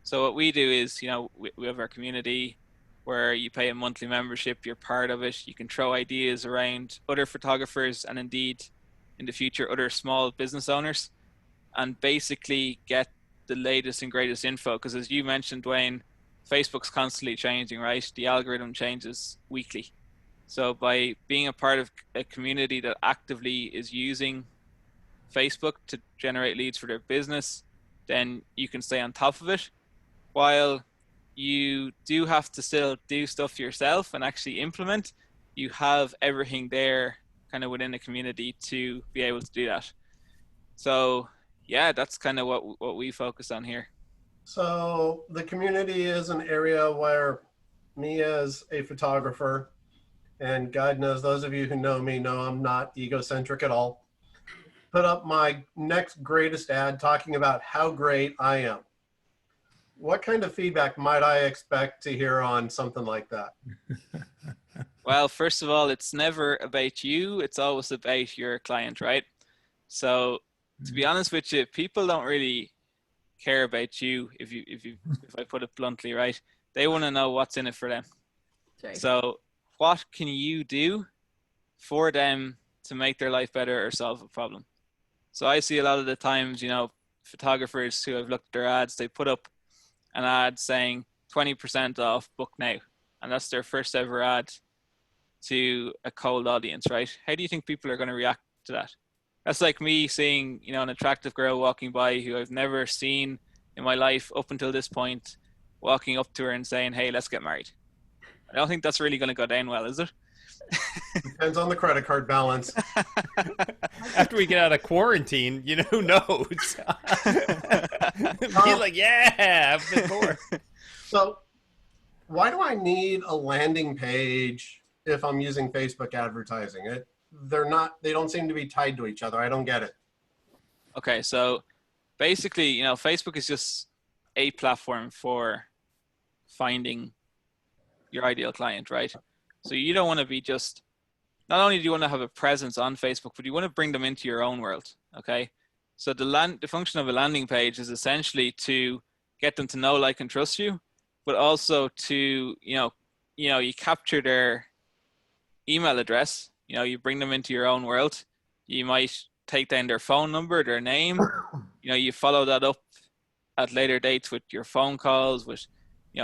Speaker 6: So what we do is, you know, we have our community where you pay a monthly membership, you're part of it, you can throw ideas around other photographers and indeed in the future other small business owners and basically get the latest and greatest info. Because as you mentioned, Duane, Facebook's constantly changing, right? The algorithm changes weekly. So by being a part of a community that actively is using Facebook to generate leads for their business, then you can stay on top of it. While you do have to still do stuff yourself and actually implement, you have everything there kind of within the community to be able to do that. So yeah, that's kind of what we focus on here.
Speaker 4: So the community is an area where me as a photographer, and God knows those of you who know me know I'm not egocentric at all, put up my next greatest ad talking about how great I am. What kind of feedback might I expect to hear on something like that?
Speaker 6: Well, first of all, it's never about you. It's always about your client, right? So to be honest with you, people don't really care about you if I put it bluntly, right? They want to know what's in it for them.
Speaker 1: Sorry.
Speaker 6: So what can you do for them to make their life better or solve a problem? So I see a lot of the times, you know, photographers who I've looked at their ads, they put up an ad saying 20% off, book now. And that's their first ever ad to a cold audience, right? How do you think people are going to react to that? That's like me seeing, you know, an attractive girl walking by who I've never seen in my life up until this point, walking up to her and saying, hey, let's get married. I don't think that's really going to go down well, is it?
Speaker 4: Depends on the credit card balance.
Speaker 5: After we get out of quarantine, you know, who knows? Be like, yeah, a bit more.
Speaker 4: So why do I need a landing page if I'm using Facebook advertising? They don't seem to be tied to each other. I don't get it.
Speaker 6: Okay, so basically, you know, Facebook is just a platform for finding your ideal client, right? So you don't want to be just, not only do you want to have a presence on Facebook, but you want to bring them into your own world, okay? So the function of a landing page is essentially to get them to know, like, and trust you, but also to, you capture their email address, you bring them into your own world. You might take down their phone number, their name, you follow that up at later dates with your phone calls, with,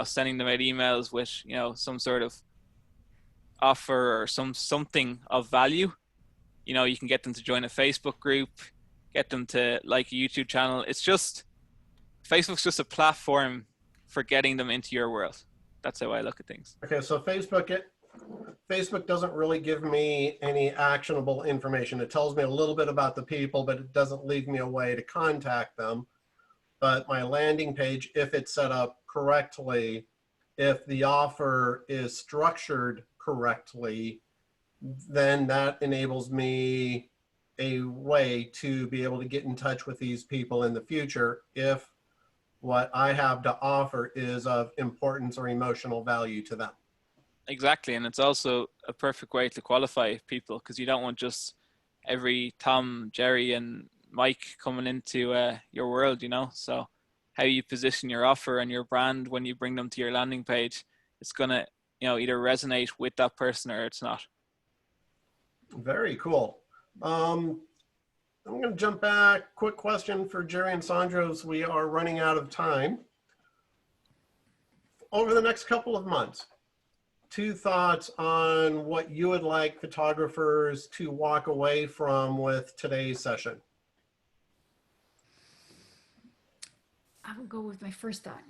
Speaker 6: sending them out emails with, some sort of offer or something of value. You can get them to join a Facebook group, get them to like a YouTube channel. It's just, Facebook's just a platform for getting them into your world. That's how I look at things.
Speaker 4: Okay, so Facebook doesn't really give me any actionable information. It tells me a little bit about the people, but it doesn't leave me a way to contact them. But my landing page, if it's set up correctly, if the offer is structured correctly, then that enables me a way to be able to get in touch with these people in the future if what I have to offer is of importance or emotional value to them.
Speaker 6: Exactly, and it's also a perfect way to qualify people, because you don't want just every Tom, Jerry, and Mike coming into your world, So how you position your offer and your brand when you bring them to your landing page, it's going to, either resonate with that person or it's not.
Speaker 4: Very cool. I'm going to jump back. Quick question for Jerry and Sondra as we are running out of time. Over the next couple of months, 2 thoughts on what you would like photographers to walk away from with today's session.
Speaker 1: I will go with my first thought.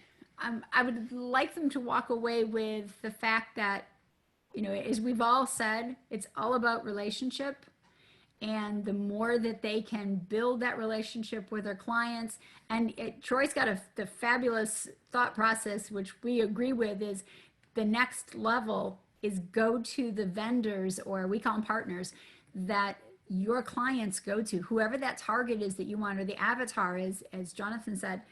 Speaker 1: I would like them to walk away with the fact that, as we've all said, it's all about relationship. And the more that they can build that relationship with their clients, and Troy's got the fabulous thought process, which we agree with, is the next level is go to the vendors, or we call them partners, that your clients go to, whoever that target is that you want, or the avatar is, as Jonathan said,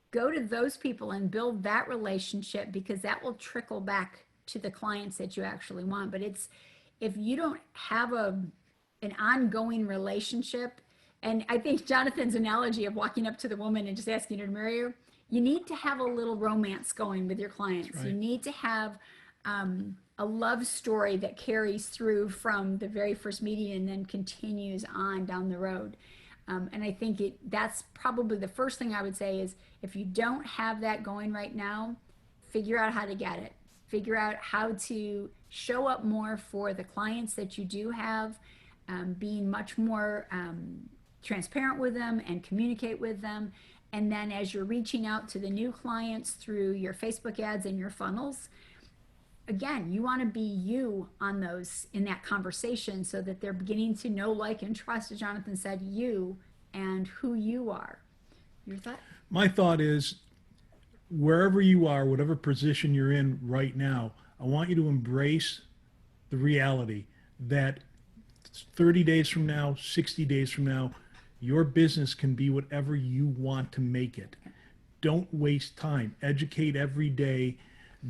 Speaker 1: go to those people and build that relationship, because that will trickle back to the clients that you actually want. But if you don't have an ongoing relationship, and I think Jonathan's analogy of walking up to the woman and just asking her to marry her, you need to have a little romance going with your clients. Right. You need to have a love story that carries through from the very first meeting and then continues on down the road. And I think that's probably the first thing I would say is, if you don't have that going right now, figure out how to get it. Figure out how to show up more for the clients that you do have, being much more transparent with them and communicate with them. And then as you're reaching out to the new clients through your Facebook ads and your funnels, again, you want to be you on those, in that conversation, so that they're beginning to know, like, and trust, as Jonathan said, you and who you are. Your thought?
Speaker 2: My thought is, wherever you are, whatever position you're in right now, I want you to embrace the reality that 30 days from now, 60 days from now, your business can be whatever you want to make it. Don't waste time. Educate every day.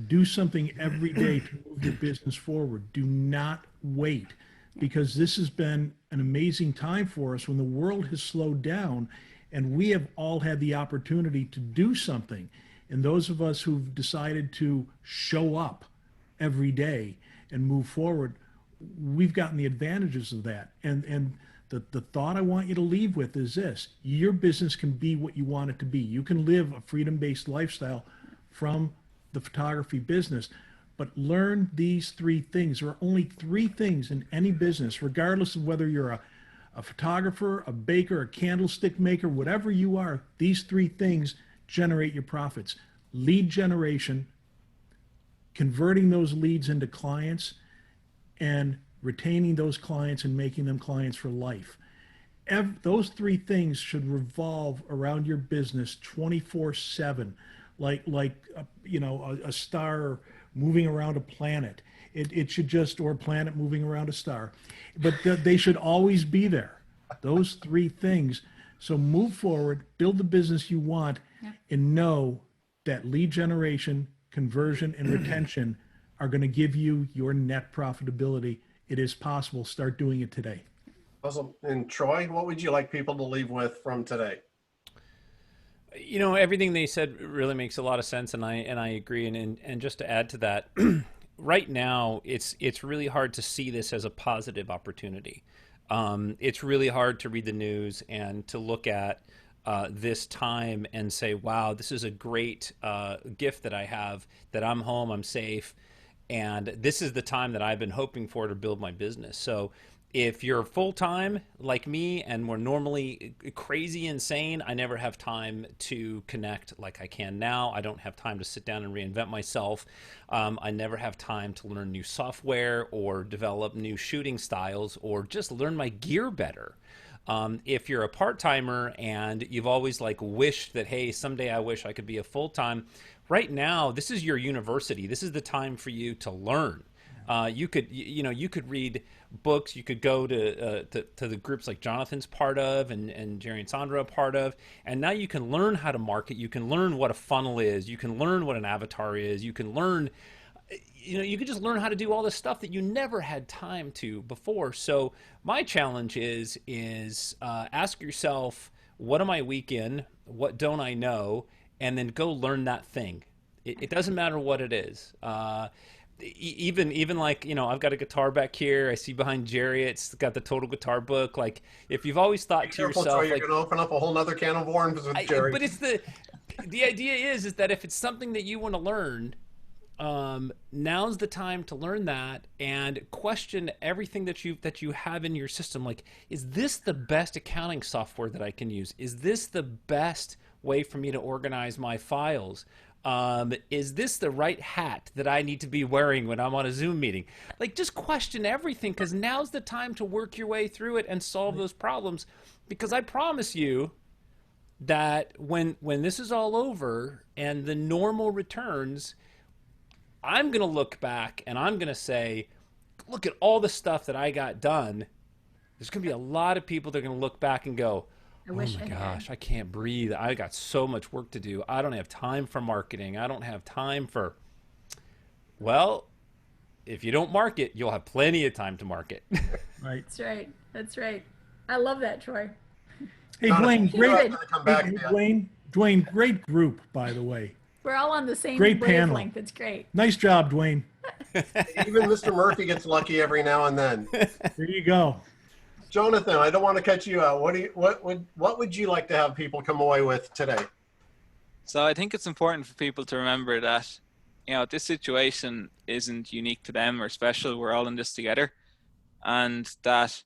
Speaker 2: Do something every day to move your business forward. Do not wait, because this has been an amazing time for us when the world has slowed down and we have all had the opportunity to do something. And those of us who've decided to show up every day and move forward, we've gotten the advantages of that. And the thought I want you to leave with is this: your business can be what you want it to be. You can live a freedom-based lifestyle from the photography business, but learn these three things. There are only three things in any business, regardless of whether you're a photographer, a baker, a candlestick maker, whatever you are. These three things generate your profits: lead generation, converting those leads into clients, and retaining those clients and making them clients for life. Those three things should revolve around your business 24/7, like a star moving around a planet. It should just, or a planet moving around a star, but they should always be there. Those three things. So move forward, build the business you want, and know that lead generation, conversion, and retention are going to give you your net profitability. It is possible. Start doing it today.
Speaker 4: Awesome. And Troy, what would you like people to leave with from today?
Speaker 5: You know, everything they said really makes a lot of sense, and I agree. And just to add to that, right now it's really hard to see this as a positive opportunity. It's really hard to read the news and to look at this time and say, wow, this is a great gift that I have, that I'm home, I'm safe, and this is the time that I've been hoping for to build my business. So if you're full-time like me and we're normally crazy insane, I never have time to connect like I can now. I don't have time to sit down and reinvent myself. I never have time to learn new software or develop new shooting styles or just learn my gear better. If you're a part-timer and you've always wished that, hey, someday I wish I could be a full-time, right now, this is your university. This is the time for you to learn. You could read books. You could go to the groups like Jonathan's part of and Jerry and Sondra are part of, and now you can learn how to market. You can learn what a funnel is. You can learn what an avatar is. You can learn, you can just learn how to do all this stuff that you never had time to before. So my challenge is ask yourself, what am I weak in? What don't I know? And then go learn that thing. It doesn't matter what it is. Even I've got a guitar back here. I see behind Jerry, it's got the Total Guitar book. Like, if you've always thought to yourself,
Speaker 4: Troy, you're going to open up a whole nother can of worms with Jerry.
Speaker 5: But it's the idea is that if it's something that you want to learn, now's the time to learn that and question everything that you have in your system. Like, is this the best accounting software that I can use? Is this the best way for me to organize my files? Is this the right hat that I need to be wearing when I'm on a Zoom meeting? Like, just question everything, because now's the time to work your way through it and solve those problems. Because I promise you that when this is all over and the normal returns, I'm going to look back and I'm going to say, look at all the stuff that I got done. There's going to be a lot of people that are going to look back and go, oh my gosh, I can't breathe. I got so much work to do. I don't have time for marketing. I don't have time for... Well, if you don't market, you'll have plenty of time to market.
Speaker 2: Right.
Speaker 1: That's right. That's right. I love that, Troy.
Speaker 2: Hey, Duane, great.
Speaker 4: Hey,
Speaker 2: Duane, great group, by the way.
Speaker 1: We're all on the same
Speaker 2: Great panel.
Speaker 1: wavelength. It's great.
Speaker 2: Nice job, Duane.
Speaker 4: Even Mr. Murphy gets lucky every now and then.
Speaker 2: There you go.
Speaker 4: Jonathan, I don't want to cut you out. What would you like to have people come away with today?
Speaker 6: So I think it's important for people to remember that, this situation isn't unique to them or special. We're all in this together. And that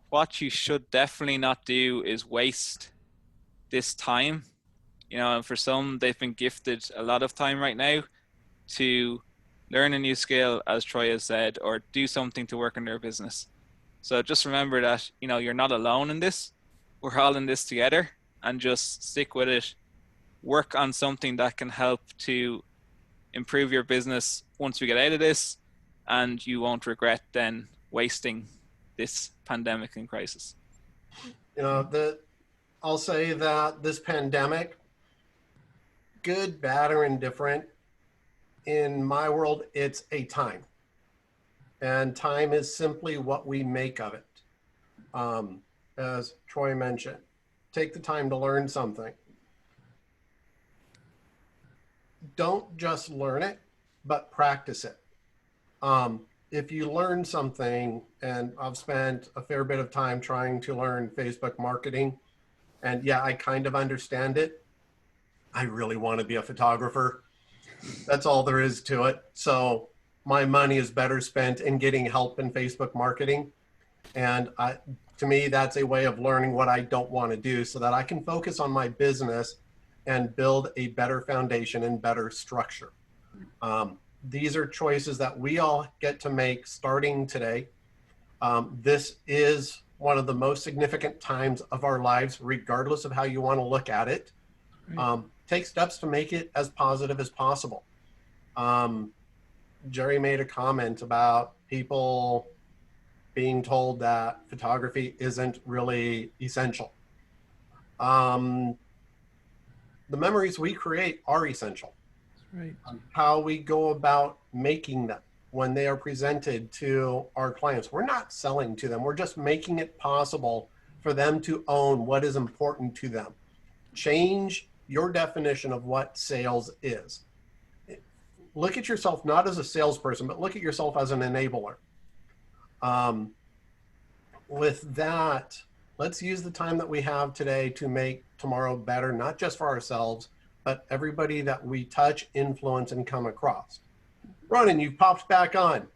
Speaker 6: what you should definitely not do is waste this time. And for some, they've been gifted a lot of time right now to learn a new skill, as Troy has said, or do something to work on their business. So just remember that, you're not alone in this. We're all in this together, and just stick with it. Work on something that can help to improve your business once we get out of this, and you won't regret then wasting this pandemic and crisis.
Speaker 4: I'll say that this pandemic, good, bad, or indifferent, in my world, it's a time. And time is simply what we make of it. As Troy mentioned, take the time to learn something. Don't just learn it, but practice it. If you learn something, and I've spent a fair bit of time trying to learn Facebook marketing, and yeah, I kind of understand it. I really want to be a photographer. That's all there is to it. So my money is better spent in getting help in Facebook marketing. And to me, that's a way of learning what I don't want to do so that I can focus on my business and build a better foundation and better structure. These are choices that we all get to make starting today. This is one of the most significant times of our lives, regardless of how you want to look at it. Take steps to make it as positive as possible. Jerry made a comment about people being told that photography isn't really essential. The memories we create are essential.
Speaker 2: Right.
Speaker 4: How we go about making them when they are presented to our clients. We're not selling to them. We're just making it possible for them to own what is important to them. Change your definition of what sales is. Look at yourself not as a salesperson, but look at yourself as an enabler. With that, let's use the time that we have today to make tomorrow better, not just for ourselves, but everybody that we touch, influence, and come across. Ronan, you've popped back on.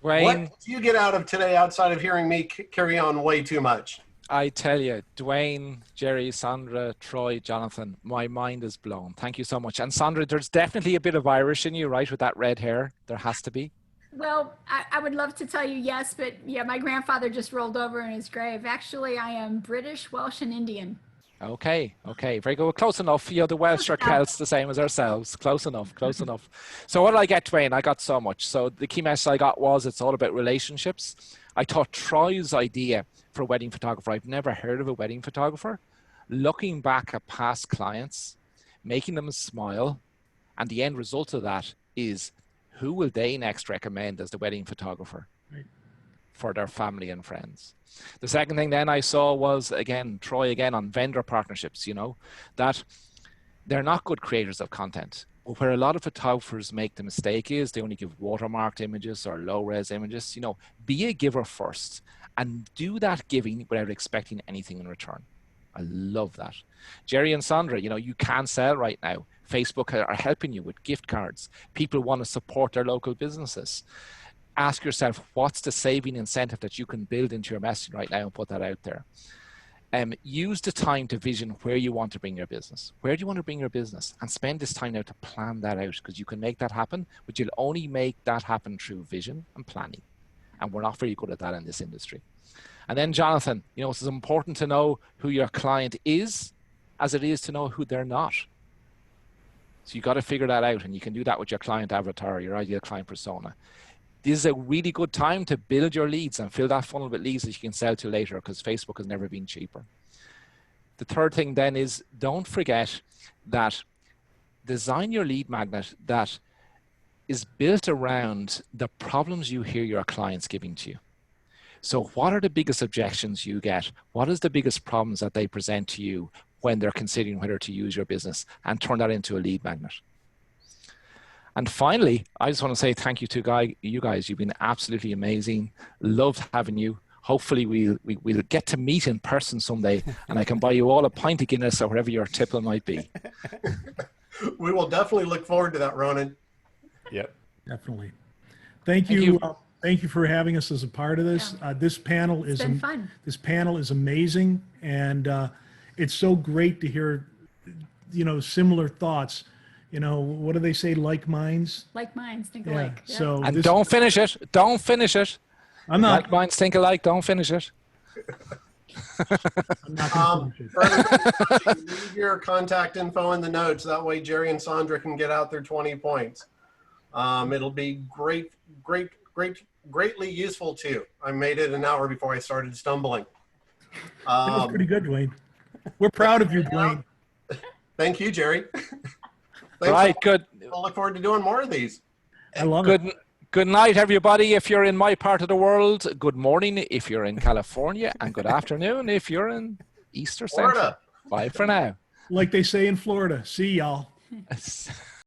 Speaker 3: Duane,
Speaker 4: What do you get out of today outside of hearing me carry on way too much?
Speaker 3: I tell you, Duane, Jerry, Sondra, Troy, Jonathan, my mind is blown. Thank you so much. And Sondra, there's definitely a bit of Irish in you, right, with that red hair? There has to be.
Speaker 1: Well, I would love to tell you yes, but yeah, my grandfather just rolled over in his grave. Actually, I am British, Welsh, and Indian.
Speaker 3: Okay, very good. Well, close enough. You know, the Welsh are Celts the same as ourselves. Close enough, close enough. So what did I get, Duane? I got so much. So the key message I got was it's all about relationships. I thought Troy's idea for a wedding photographer, I've never heard of a wedding photographer, looking back at past clients, making them smile, and the end result of that is who will they next recommend as the wedding photographer for their family and friends. The second thing then I saw was, again, Troy again on vendor partnerships, you know, that they're not good creators of content. Where a lot of photographers make the mistake is they only give watermarked images or low-res images. You know, be a giver first and do that giving without expecting anything in return. I love that. Jerry and Sondra, you know, you can sell right now. Facebook are helping you with gift cards. People want to support their local businesses. Ask yourself, what's the saving incentive that you can build into your messaging right now and put that out there? Use the time to vision where you want to bring your business. Where do you want to bring your business? And spend this time now to plan that out, because you can make that happen, but you'll only make that happen through vision and planning. And we're not very good at that in this industry. And then Jonathan, you know, it's as important to know who your client is as it is to know who they're not. So you got to figure that out, and you can do that with your client avatar, your ideal client persona. This is a really good time to build your leads and fill that funnel with leads that you can sell to later, because Facebook has never been cheaper. The third thing then is, don't forget that design your lead magnet that is built around the problems you hear your clients giving to you. So what are the biggest objections you get? What is the biggest problems that they present to you when they're considering whether to use your business, and turn that into a lead magnet? And finally, I just want to say thank you to you guys. You've been absolutely amazing. Loved having you. Hopefully we'll get to meet in person someday, and I can buy you all a pint of Guinness or wherever your tipple might be.
Speaker 4: We will definitely look forward to that, Ronan.
Speaker 5: Yep.
Speaker 2: Definitely. Thank you. Thank you for having us as a part of this.
Speaker 1: Yeah.
Speaker 2: This panel
Speaker 1: It's been fun.
Speaker 2: This panel is amazing, and it's so great to hear, you know, similar thoughts. You know, what do they say? Like minds.
Speaker 1: Like minds, think
Speaker 2: Yeah.
Speaker 1: alike. Yeah.
Speaker 2: So
Speaker 3: And don't finish it. Don't finish it.
Speaker 2: I'm not.
Speaker 3: Like minds think alike. Don't finish it.
Speaker 2: I'm not gonna finish it.
Speaker 4: For everybody, leave your contact info in the notes. That way Jerry and Sondra can get out their 20 points. It'll be greatly useful too. I made it an hour before I started stumbling.
Speaker 2: That was pretty good, Duane. We're proud of you, Duane.
Speaker 4: Thank you, Jerry. Thanks
Speaker 3: Right, good.
Speaker 4: I look forward to doing more of these.
Speaker 2: I love it.
Speaker 3: Good night, everybody. If you're in my part of the world, good morning if you're in California, and good afternoon if you're in East or Central.
Speaker 4: Florida.
Speaker 3: Bye for now.
Speaker 2: Like they say in Florida, see y'all.